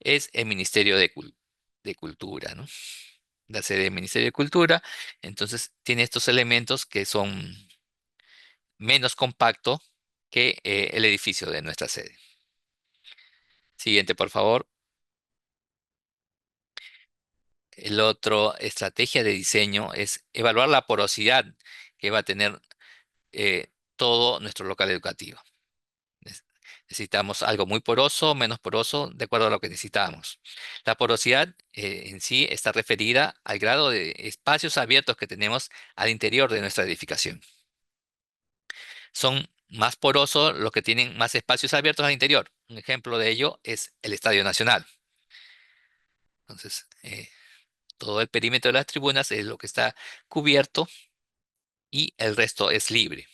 es el Ministerio de Cultura, ¿no? La sede del Ministerio de Cultura, entonces tiene estos elementos que son menos compactos que el edificio de nuestra sede. Siguiente, por favor. El otro estrategia de diseño es evaluar la porosidad que va a tener todo nuestro local educativo. Nes- Necesitamos algo muy poroso, menos poroso, de acuerdo a lo que necesitamos. La porosidad en sí está referida al grado de espacios abiertos que tenemos al interior de nuestra edificación. Son más porosos los que tienen más espacios abiertos al interior. Un ejemplo de ello es el Estadio Nacional. Entonces, todo el perímetro de las tribunas es lo que está cubierto y el resto es libre.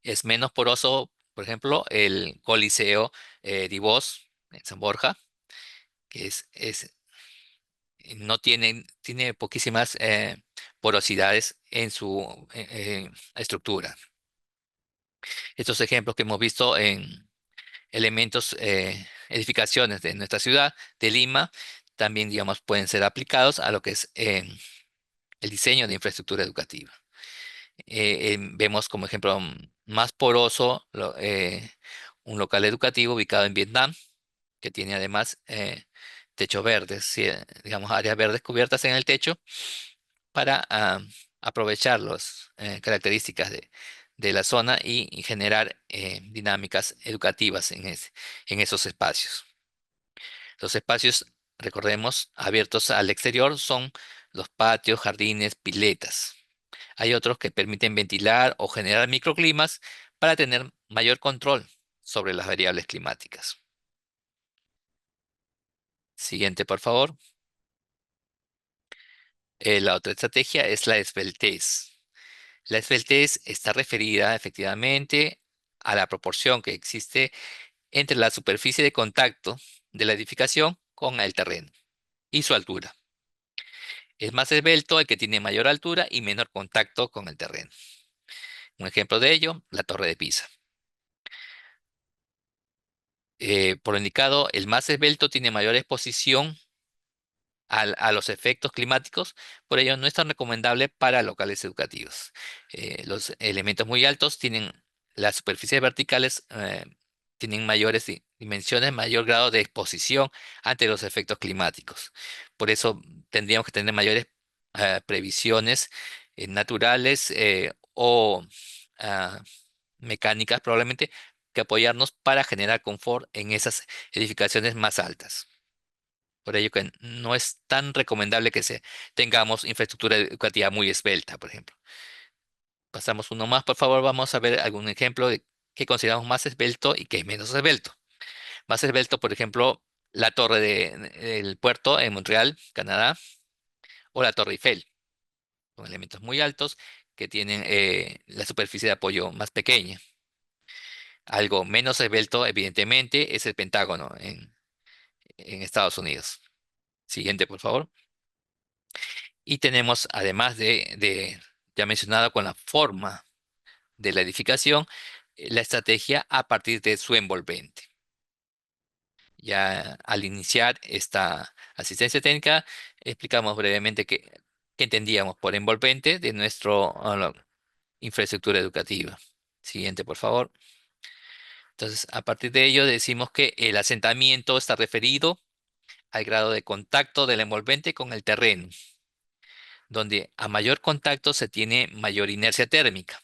Es menos poroso, por ejemplo, el Coliseo Divós en San Borja, que no tiene poquísimas porosidades en su estructura. Estos ejemplos que hemos visto en elementos, edificaciones de nuestra ciudad, de Lima, también, digamos, pueden ser aplicados a lo que es el diseño de infraestructura educativa. Vemos como ejemplo más poroso un local educativo ubicado en Vietnam, que tiene además techos verdes, sí, digamos, áreas verdes cubiertas en el techo para aprovechar las características de la zona y generar dinámicas educativas en esos espacios. Los espacios, recordemos, abiertos al exterior son los patios, jardines, piletas. Hay otros que permiten ventilar o generar microclimas para tener mayor control sobre las variables climáticas. Siguiente, por favor. La otra estrategia es la esbeltez. La esbeltez está referida efectivamente a la proporción que existe entre la superficie de contacto de la edificación con el terreno y su altura. Es más esbelto el que tiene mayor altura y menor contacto con el terreno. Un ejemplo de ello, la Torre de Pisa. Por lo indicado, el más esbelto tiene mayor exposición a los efectos climáticos, por ello no es tan recomendable para locales educativos. Los elementos muy altos tienen las superficies verticales, tienen mayores dimensiones, mayor grado de exposición ante los efectos climáticos. Por eso tendríamos que tener mayores previsiones naturales o ah, mecánicas probablemente que apoyarnos para generar confort en esas edificaciones más altas. Por ello que no es tan recomendable que tengamos infraestructura educativa muy esbelta, por ejemplo. Pasamos uno más, por favor. Vamos a ver algún ejemplo de qué consideramos más esbelto y qué es menos esbelto. Más esbelto, por ejemplo, la torre del puerto en Montreal, Canadá, o la Torre Eiffel, con elementos muy altos que tienen la superficie de apoyo más pequeña. Algo menos esbelto, evidentemente, es el Pentágono en Estados Unidos. Siguiente, por favor. Y tenemos, además de ya mencionado con la forma de la edificación, la estrategia a partir de su envolvente. Ya al iniciar esta asistencia técnica, explicamos brevemente qué entendíamos por envolvente de nuestra infraestructura educativa. Siguiente, por favor. Entonces, a partir de ello, decimos que el asentamiento está referido al grado de contacto del envolvente con el terreno, donde a mayor contacto se tiene mayor inercia térmica.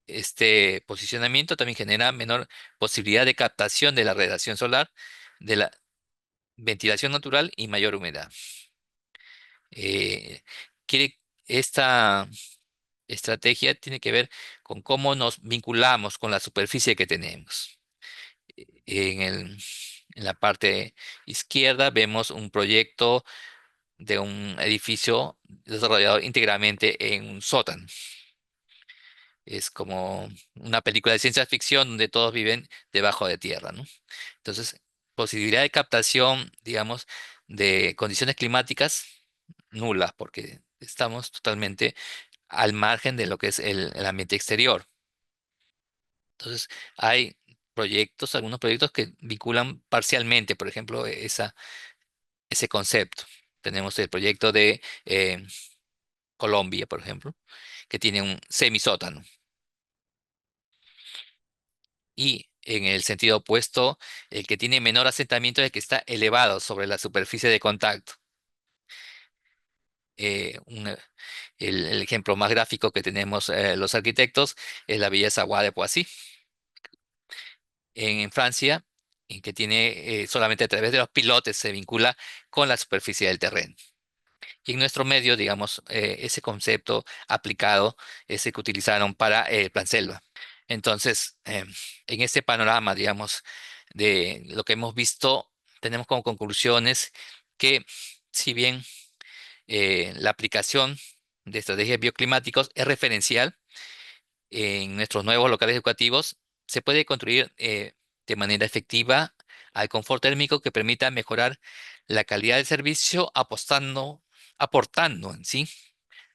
Este posicionamiento también genera menor posibilidad de captación de la radiación solar, de la ventilación natural y mayor humedad. Eh, esta estrategia tiene que ver con cómo nos vinculamos con la superficie que tenemos. En en la parte izquierda vemos un proyecto de un edificio desarrollado íntegramente en un sótano. Es como una película de ciencia ficción donde todos viven debajo de tierra, ¿no? Entonces, posibilidad de captación, digamos, de condiciones climáticas nulas, porque estamos totalmente al margen de lo que es el ambiente exterior. Entonces, hay proyectos, algunos proyectos que vinculan parcialmente, por ejemplo, ese concepto. Tenemos el proyecto de Colombia, por ejemplo, que tiene un semisótano. Y en el sentido opuesto, el que tiene menor asentamiento es el que está elevado sobre la superficie de contacto. Eh, un- el ejemplo más gráfico que tenemos los arquitectos es la Villa Savoie de Poissy en Francia, en que tiene solamente a través de los pilotes se vincula con la superficie del terreno. Y en nuestro medio, digamos, ese concepto aplicado es el que utilizaron para el Plan Selva. Entonces, en este panorama, digamos, de lo que hemos visto, tenemos como conclusiones que si bien la aplicación de estrategias bioclimáticos es referencial en nuestros nuevos locales educativos, se puede construir de manera efectiva al confort térmico que permita mejorar la calidad del servicio aportando en sí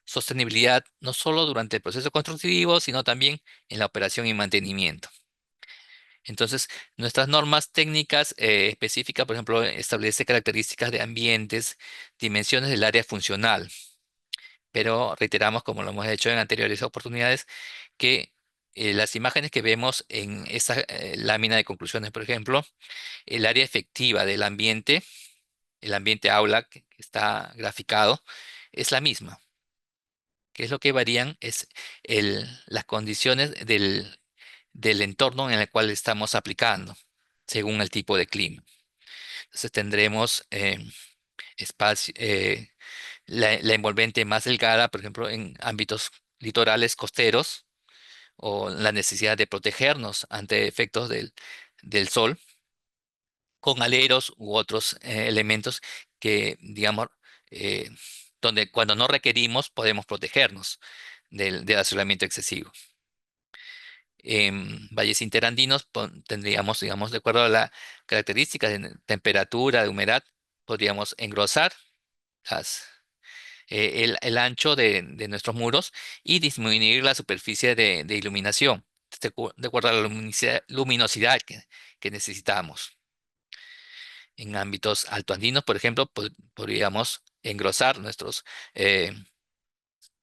sostenibilidad no solo durante el proceso constructivo, sino también en la operación y mantenimiento. Entonces, nuestras normas técnicas específicas, por ejemplo, establece características de ambientes, dimensiones del área funcional, pero reiteramos, como lo hemos hecho en anteriores oportunidades, que las imágenes que vemos en esta lámina de conclusiones, por ejemplo, el área efectiva del ambiente, el ambiente aula que está graficado, es la misma. Que es lo que varían? Es las condiciones del entorno en el cual estamos aplicando, según el tipo de clima. Entonces tendremos espacio, la envolvente más delgada, por ejemplo, en ámbitos litorales costeros, o la necesidad de protegernos ante efectos del sol, con aleros u otros elementos que, digamos, eh, donde cuando no requerimos podemos protegernos del asolamiento excesivo. En valles interandinos tendríamos, digamos, de acuerdo a la característica de temperatura, de humedad, podríamos engrosar las, el ancho de nuestros muros y disminuir la superficie de iluminación, de acuerdo a la luminosidad que necesitamos. En ámbitos altoandinos, por ejemplo, podríamos engrosar nuestros eh,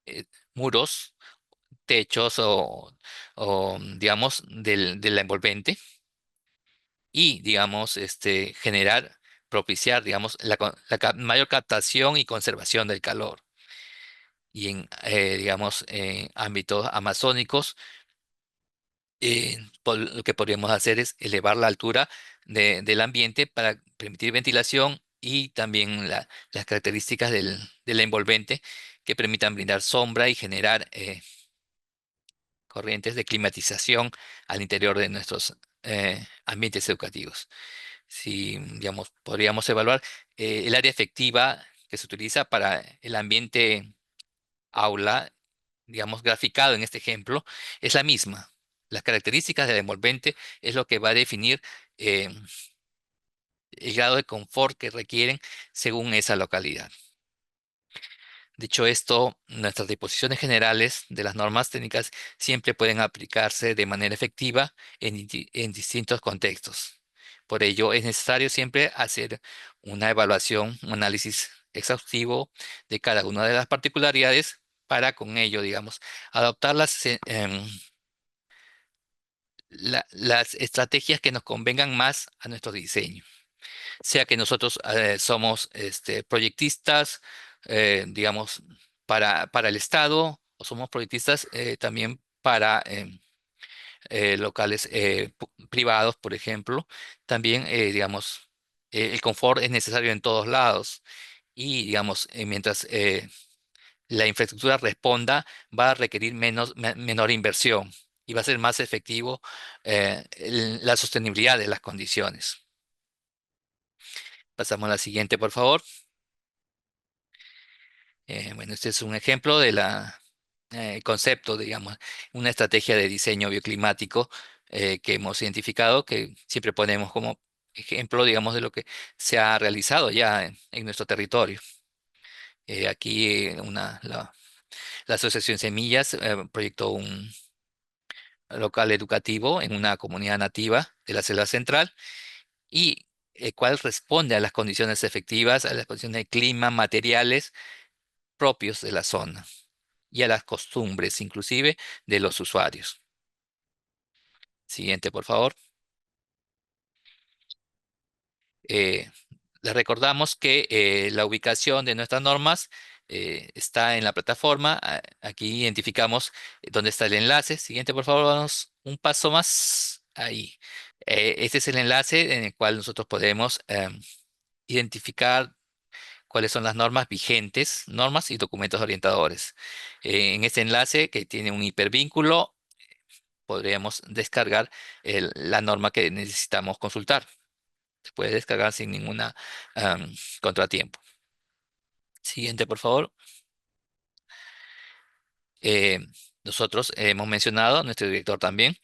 eh, muros, techos o, digamos, de la envolvente y, digamos, propiciar, digamos, mayor captación y conservación del calor. Y en, digamos, ámbitos amazónicos, lo que podríamos hacer es elevar la altura del ambiente para permitir ventilación y también las características de la envolvente que permitan brindar sombra y generar corrientes de climatización al interior de nuestros ambientes educativos. Si, digamos, podríamos evaluar el área efectiva que se utiliza para el ambiente aula, digamos, graficado en este ejemplo, es la misma. Las características del envolvente es lo que va a definir eh, el grado de confort que requieren según esa localidad. Dicho esto, nuestras disposiciones generales de las normas técnicas siempre pueden aplicarse de manera efectiva en distintos contextos. Por ello, es necesario siempre hacer una evaluación, un análisis exhaustivo de cada una de las particularidades para con ello, digamos, adoptar las estrategias que nos convengan más a nuestro diseño. Sea que nosotros somos proyectistas, digamos, para el Estado, o somos proyectistas también para locales privados, por ejemplo. También, digamos, el confort es necesario en todos lados y, digamos, mientras la infraestructura responda, va a requerir menor inversión y va a ser más efectivo la sostenibilidad de las condiciones. Pasamos a la siguiente, por favor. Bueno, este es un ejemplo de la concepto, digamos, una estrategia de diseño bioclimático que hemos identificado, que siempre ponemos como ejemplo, digamos, de lo que se ha realizado ya en nuestro territorio. Aquí la Asociación Semillas proyectó un local educativo en una comunidad nativa de la selva central y el cual responde a las condiciones efectivas, a las condiciones de clima, materiales propios de la zona y a las costumbres, inclusive, de los usuarios. Siguiente, por favor. Eh, Les recordamos que la ubicación de nuestras normas está en la plataforma. Aquí identificamos dónde está el enlace. Siguiente, por favor, vamos un paso más. Ahí. Este es el enlace en el cual nosotros podemos identificar cuáles son las normas vigentes, normas y documentos orientadores. En este enlace que tiene un hipervínculo, podríamos descargar la norma que necesitamos consultar. Se puede descargar sin ninguna contratiempo. Siguiente, por favor. Eh, Nosotros hemos mencionado, nuestro director también,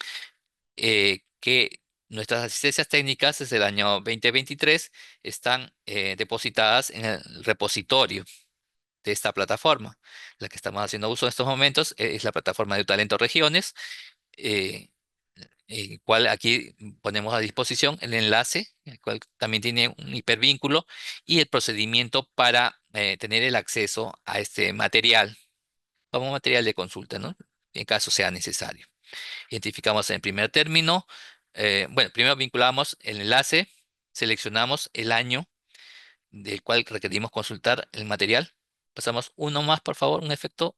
que nuestras asistencias técnicas desde el año 2023 están depositadas en el repositorio de esta plataforma. La que estamos haciendo uso en estos momentos es la plataforma de Talento Regiones. eh, el cual aquí ponemos a disposición el enlace, el cual también tiene un hipervínculo y el procedimiento para tener el acceso a este material como material de consulta, ¿no? En caso sea necesario. Identificamos en primer término, bueno, primero vinculamos el enlace, seleccionamos el año del cual requerimos consultar el material. Pasamos uno más, por favor, un efecto,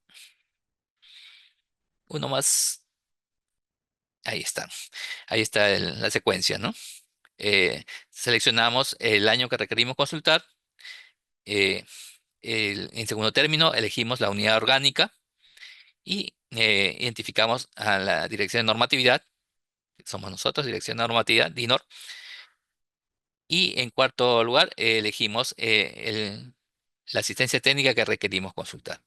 uno más. Ahí está. Ahí está la secuencia, ¿no? Seleccionamos el año que requerimos consultar. eh, en segundo término, elegimos la unidad orgánica y identificamos a la dirección de normatividad, que somos nosotros, dirección de normatividad, DINOR. Y en cuarto lugar, elegimos la asistencia técnica que requerimos consultar.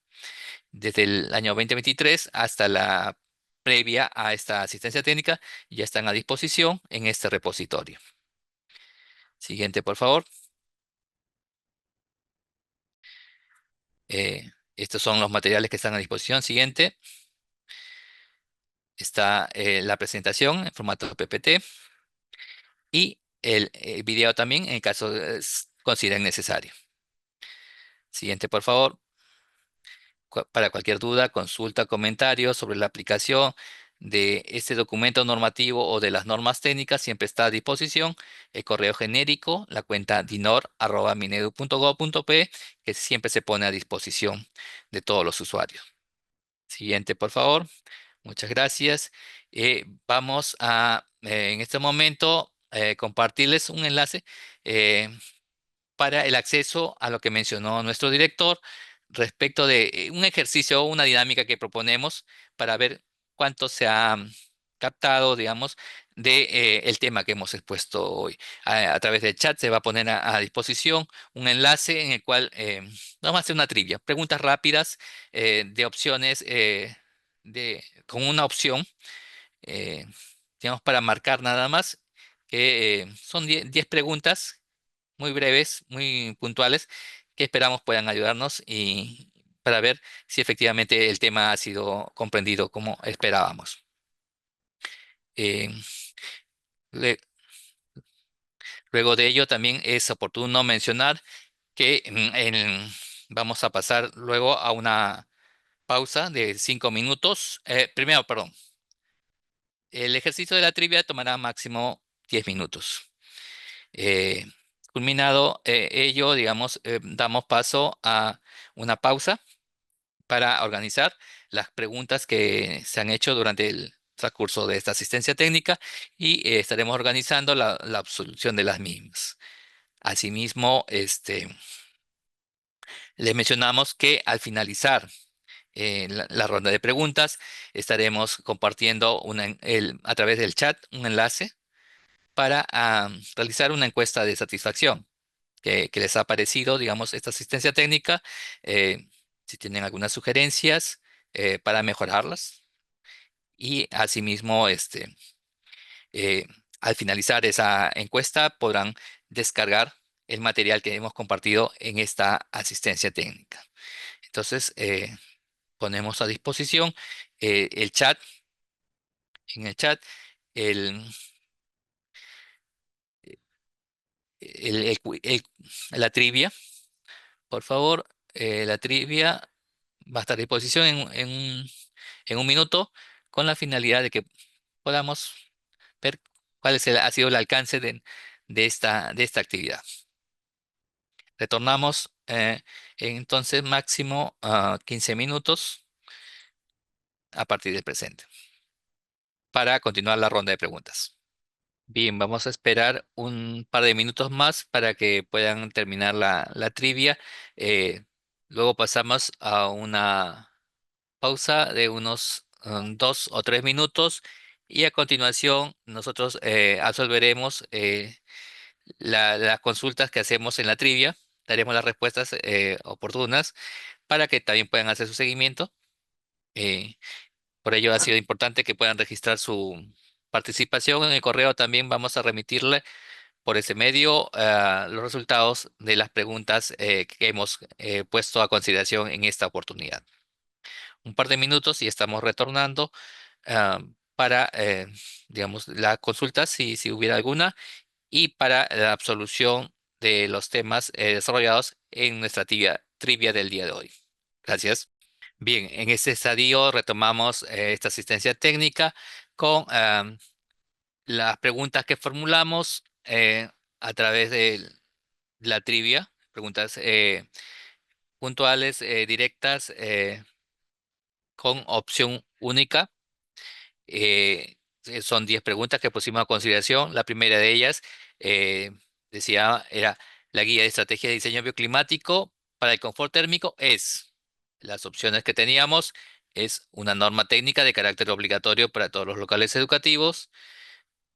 Desde el año 2023 hasta la previa a esta asistencia técnica ya están a disposición en este repositorio. Siguiente, por favor. Estos son los materiales que están a disposición. Siguiente. Está la presentación en formato PPT y el video también en caso consideren necesario. Siguiente, por favor. Para cualquier duda, consulta, comentario sobre la aplicación de este documento normativo o de las normas técnicas, siempre está a disposición el correo genérico, la cuenta dinor@minedu.gov.pe, que siempre se pone a disposición de todos los usuarios. Siguiente, por favor. Muchas gracias. Vamos a, en este momento, compartirles un enlace. Para el acceso a lo que mencionó nuestro director respecto de un ejercicio o una dinámica que proponemos para ver cuánto se ha captado, digamos, de el tema que hemos expuesto hoy. A través del chat se va a poner a disposición un enlace en el cual vamos a hacer una trivia, preguntas rápidas de opciones, con una opción, eh, digamos, para marcar nada más, que son 10 preguntas muy breves, muy puntuales, que esperamos puedan ayudarnos y para ver si efectivamente el tema ha sido comprendido como esperábamos. Eh, le- Luego de ello, también es oportuno mencionar que vamos a pasar luego a una pausa de 5 minutos. Primero, perdón, el ejercicio de la trivia tomará máximo 10 minutos. Eh, Culminado ello, digamos, damos paso a una pausa para organizar las preguntas que se han hecho durante el transcurso de esta asistencia técnica y estaremos organizando la absolución de las mismas. Asimismo, les mencionamos que al finalizar la ronda de preguntas, estaremos compartiendo a través del chat un enlace para realizar una encuesta de satisfacción que les ha parecido, digamos, esta asistencia técnica, si tienen algunas sugerencias para mejorarlas. Y asimismo, eh, al finalizar esa encuesta, podrán descargar el material que hemos compartido en esta asistencia técnica. Entonces, ponemos a disposición el chat, en el chat, el, la trivia. Por favor, la trivia va a estar a disposición en un minuto con la finalidad de que podamos ver ha sido el alcance de esta actividad. Retornamos entonces máximo a 15 minutos a partir del presente para continuar la ronda de preguntas. Bien, vamos a esperar un par de minutos más para que puedan terminar la trivia. Eh, Luego pasamos a una pausa de unos 2 o 3 minutos y a continuación nosotros absolveremos las consultas que hacemos en la trivia. Daremos las respuestas oportunas para que también puedan hacer su seguimiento. Eh, por ello ha sido importante que puedan registrar su participación. En el correo también vamos a remitirle por ese medio los resultados de las preguntas que hemos puesto a consideración en esta oportunidad. Un par de minutos y estamos retornando. ah, para, digamos, la consulta si hubiera alguna y para la absolución de los temas desarrollados en nuestra trivia del día de hoy. Gracias. Bien, en este estadio retomamos esta asistencia técnica con las preguntas que formulamos a través de la trivia, preguntas puntuales, directas, con opción única. Son 10 preguntas que pusimos a consideración. La primera de ellas eh, era la guía de estrategia de diseño bioclimático para el confort térmico es, las opciones que teníamos es una norma técnica de carácter obligatorio para todos los locales educativos.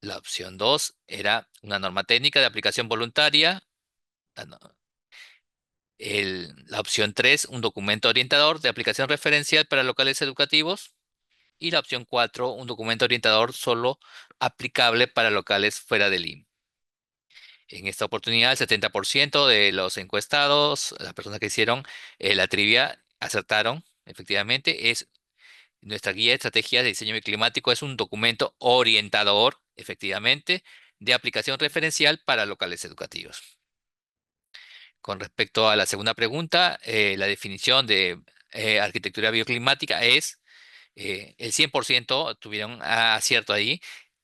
La opción 2 era una norma técnica de aplicación voluntaria. La, no- la opción 3, un documento orientador de aplicación referencial para locales educativos. Y la opción 4, un documento orientador solo aplicable para locales fuera del IM. En esta oportunidad, el 70% de los encuestados, las personas que hicieron la trivia, acertaron. Efectivamente, es nuestra guía de estrategias de diseño climático es un documento orientador, efectivamente, de aplicación referencial para locales educativos. Con respecto a la segunda pregunta, la definición de arquitectura bioclimática es el 100% tuvieron acierto ahí.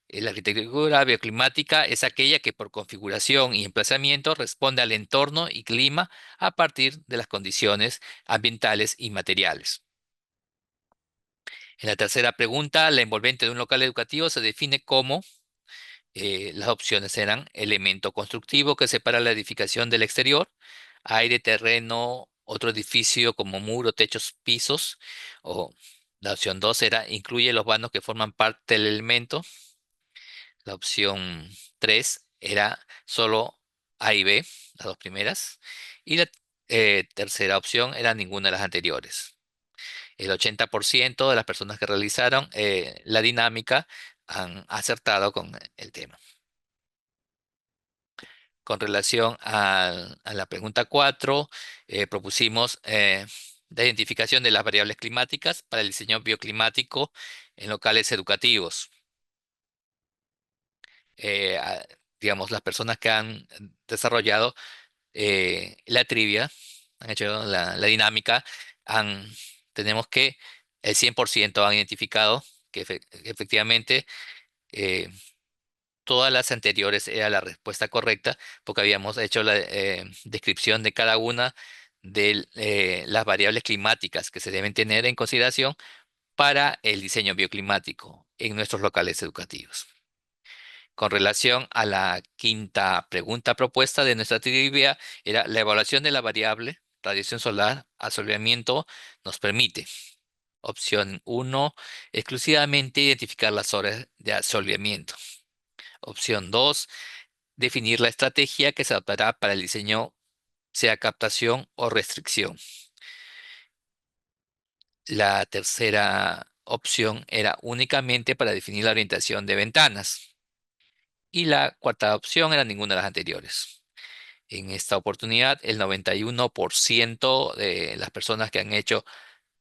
La arquitectura bioclimática es aquella que por configuración y emplazamiento responde al entorno y clima a partir de las condiciones ambientales y materiales. En la tercera pregunta, la envolvente de un local educativo se define como las opciones eran elemento constructivo que separa la edificación del exterior, aire, terreno, otro edificio como muro, techos, pisos. O la opción 2 era incluye los vanos que forman parte del elemento. La opción 3 era solo A y B, las dos primeras. Y la tercera opción era ninguna de las anteriores. El 80% de las personas que realizaron la dinámica han acertado con el tema. Con relación a la pregunta 4, propusimos la identificación de las variables climáticas para el diseño bioclimático en locales educativos. Eh, a- digamos, las personas que han desarrollado la trivia, han hecho la dinámica, tenemos que el 100% han identificado que efectivamente eh, todas las anteriores era la respuesta correcta porque habíamos hecho la descripción de cada una de las variables climáticas que se deben tener en consideración para el diseño bioclimático en nuestros locales educativos. Con relación a la quinta pregunta propuesta de nuestra trivia, era la evaluación de la variable radiación solar, asoleamiento, nos permite. Opción uno, exclusivamente identificar las horas de asoleamiento. Opción 2, definir la estrategia que se adoptará para el diseño, sea captación o restricción. La tercera opción era únicamente para definir la orientación de ventanas. Y la cuarta opción era ninguna de las anteriores. En esta oportunidad, el 91% de las personas que han hecho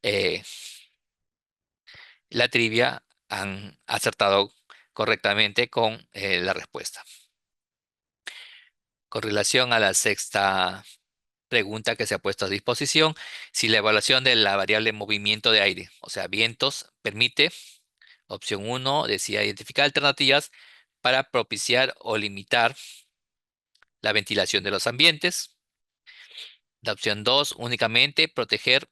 eh, la trivia han acertado correctamente con la respuesta. Con relación a la sexta pregunta que se ha puesto a disposición, si la evaluación de la variable movimiento de aire, o sea, vientos, permite, opción uno decía identificar alternativas para propiciar o limitar la ventilación de los ambientes. La opción 2 únicamente proteger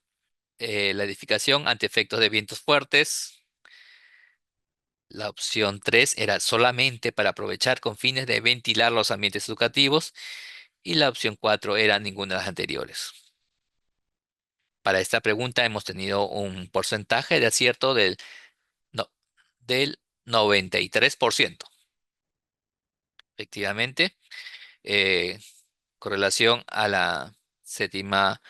la edificación ante efectos de vientos fuertes. La opción 3 era solamente para aprovechar con fines de ventilar los ambientes educativos. Y la opción 4 era ninguna de las anteriores. Para esta pregunta hemos tenido un porcentaje de acierto no, del 93%. Efectivamente, eh, con relación a la séptima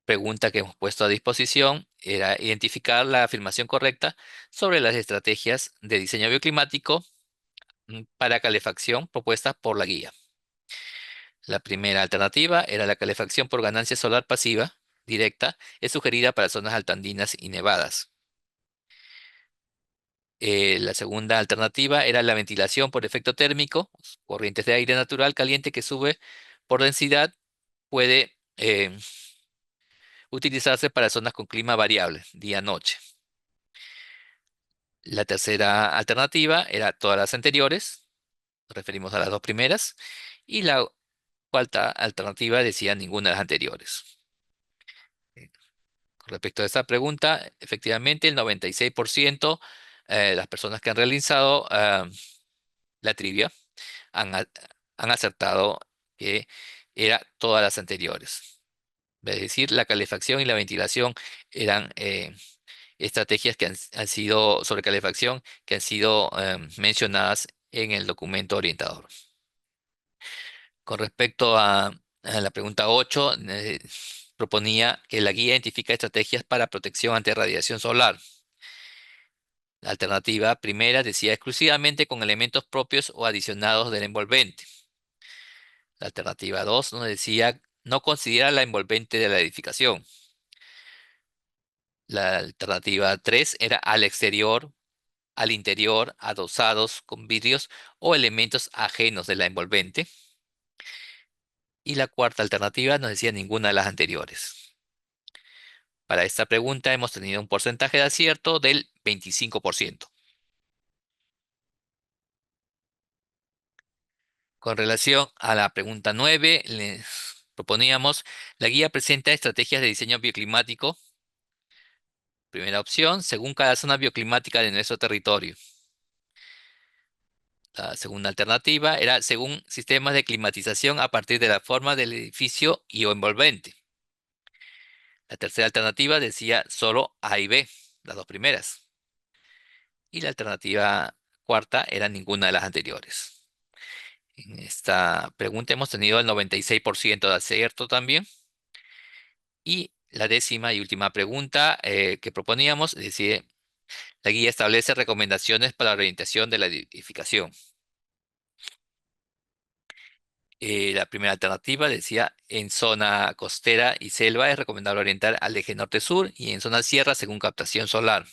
pregunta que hemos puesto a disposición, era identificar la afirmación correcta sobre las estrategias de diseño bioclimático para calefacción propuestas por la guía. La primera alternativa era la calefacción por ganancia solar pasiva directa, es sugerida para zonas altandinas y nevadas. La segunda alternativa era la ventilación por efecto térmico, corrientes de aire natural caliente que sube por densidad, puede utilizarse para zonas con clima variable, día-noche. La tercera alternativa era todas las anteriores, nos referimos a las dos primeras, y la cuarta alternativa decía ninguna de las anteriores. Con respecto a esta pregunta, efectivamente el 96% de las personas que han realizado la trivia han, han acertado que era todas las anteriores. Es decir, la calefacción y la ventilación eran estrategias que han sido sobre calefacción que han sido mencionadas en el documento orientador. Con respecto a la pregunta 8, proponía que la guía identifica estrategias para protección ante radiación solar. La alternativa primera decía exclusivamente con elementos propios o adicionados del envolvente. La alternativa 2 nos decía no considera la envolvente de la edificación. La alternativa 3 era al exterior, al interior, adosados con vidrios o elementos ajenos de la envolvente. Y la cuarta alternativa nos decía ninguna de las anteriores. Para esta pregunta hemos tenido un porcentaje de acierto del 25%. Con relación a la pregunta 9, les proponíamos, la guía presenta estrategias de diseño bioclimático. Primera opción, según cada zona bioclimática de nuestro territorio. La segunda alternativa era según sistemas de climatización a partir de la forma del edificio y o envolvente. La tercera alternativa decía solo A y B, las dos primeras. Y la alternativa cuarta era ninguna de las anteriores. En esta pregunta hemos tenido el 96% de acierto también. Y la décima y última pregunta que proponíamos decía, la guía establece recomendaciones para la orientación de la edificación. La primera alternativa decía, en zona costera y selva es recomendable orientar al eje norte-sur y en zona sierra según captación solar.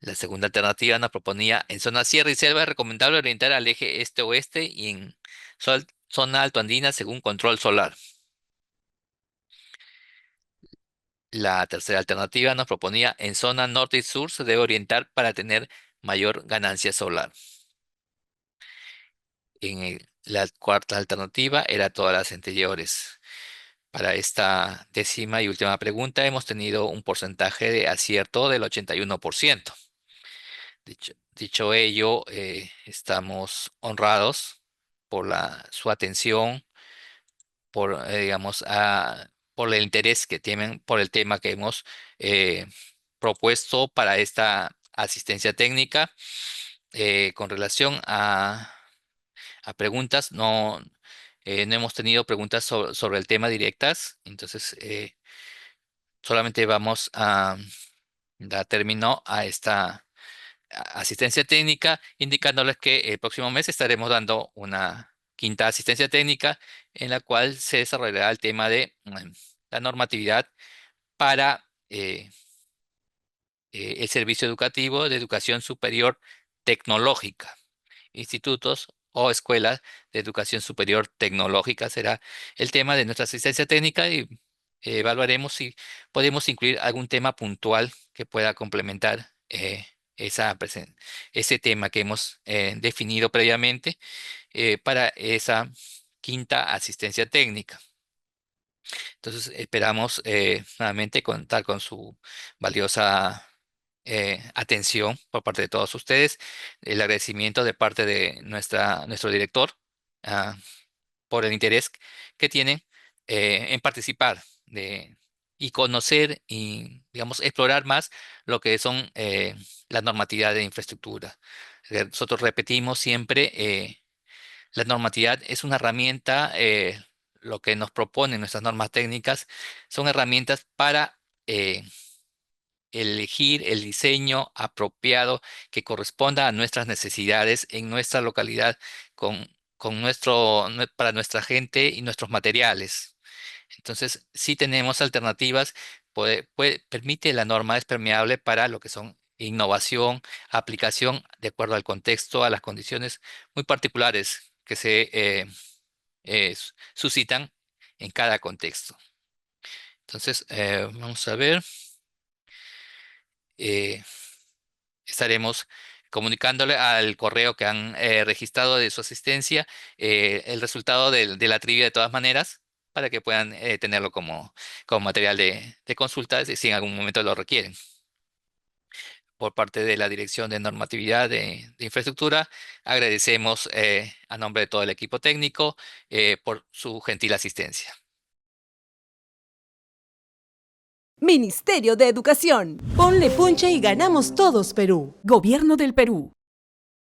La segunda alternativa nos proponía, en zona sierra y selva es recomendable orientar al eje este-oeste y en zona altoandina según control solar. La tercera alternativa nos proponía, en zona norte y sur se debe orientar para tener mayor ganancia solar. La cuarta alternativa era todas las anteriores. Para esta décima y última pregunta hemos tenido un porcentaje de acierto del 81%. Dicho ello, estamos honrados por su atención, digamos, por el interés que tienen por el tema que hemos eh, propuesto para esta asistencia técnica. Con relación a preguntas, no hemos tenido preguntas sobre el tema directas, entonces solamente vamos a dar término a esta asistencia técnica, indicándoles que el próximo mes estaremos dando una quinta asistencia técnica en la cual se desarrollará el tema de la normatividad para el servicio educativo de educación superior tecnológica, institutos o escuelas de educación superior tecnológica será el tema de nuestra asistencia técnica y evaluaremos si podemos incluir algún tema puntual que pueda complementar ese tema que hemos definido previamente para esa quinta asistencia técnica. Entonces esperamos nuevamente contar con su valiosa atención por parte de todos ustedes, el agradecimiento de parte de nuestro director ah, por el interés que tienen en participar y conocer y, digamos, explorar más lo que son la normatividad de infraestructura. Nosotros repetimos siempre, la normatividad es una herramienta, lo que nos proponen nuestras normas técnicas son herramientas para elegir el diseño apropiado que corresponda a nuestras necesidades en nuestra localidad para nuestra gente y nuestros materiales. Entonces, si tenemos alternativas, permite la norma es permeable para lo que son innovación, aplicación de acuerdo al contexto, a las condiciones muy particulares que se suscitan en cada contexto. Entonces, vamos a ver. eh, Estaremos comunicándole al correo que han registrado de su asistencia el resultado de la trivia de todas maneras para que puedan tenerlo como material de consulta si en algún momento lo requieren. Por parte de la Dirección de Normatividad de Infraestructura, agradecemos a nombre de todo el equipo técnico por su gentil asistencia. Ministerio de Educación. Ponle punche y ganamos todos, Perú. Gobierno del Perú.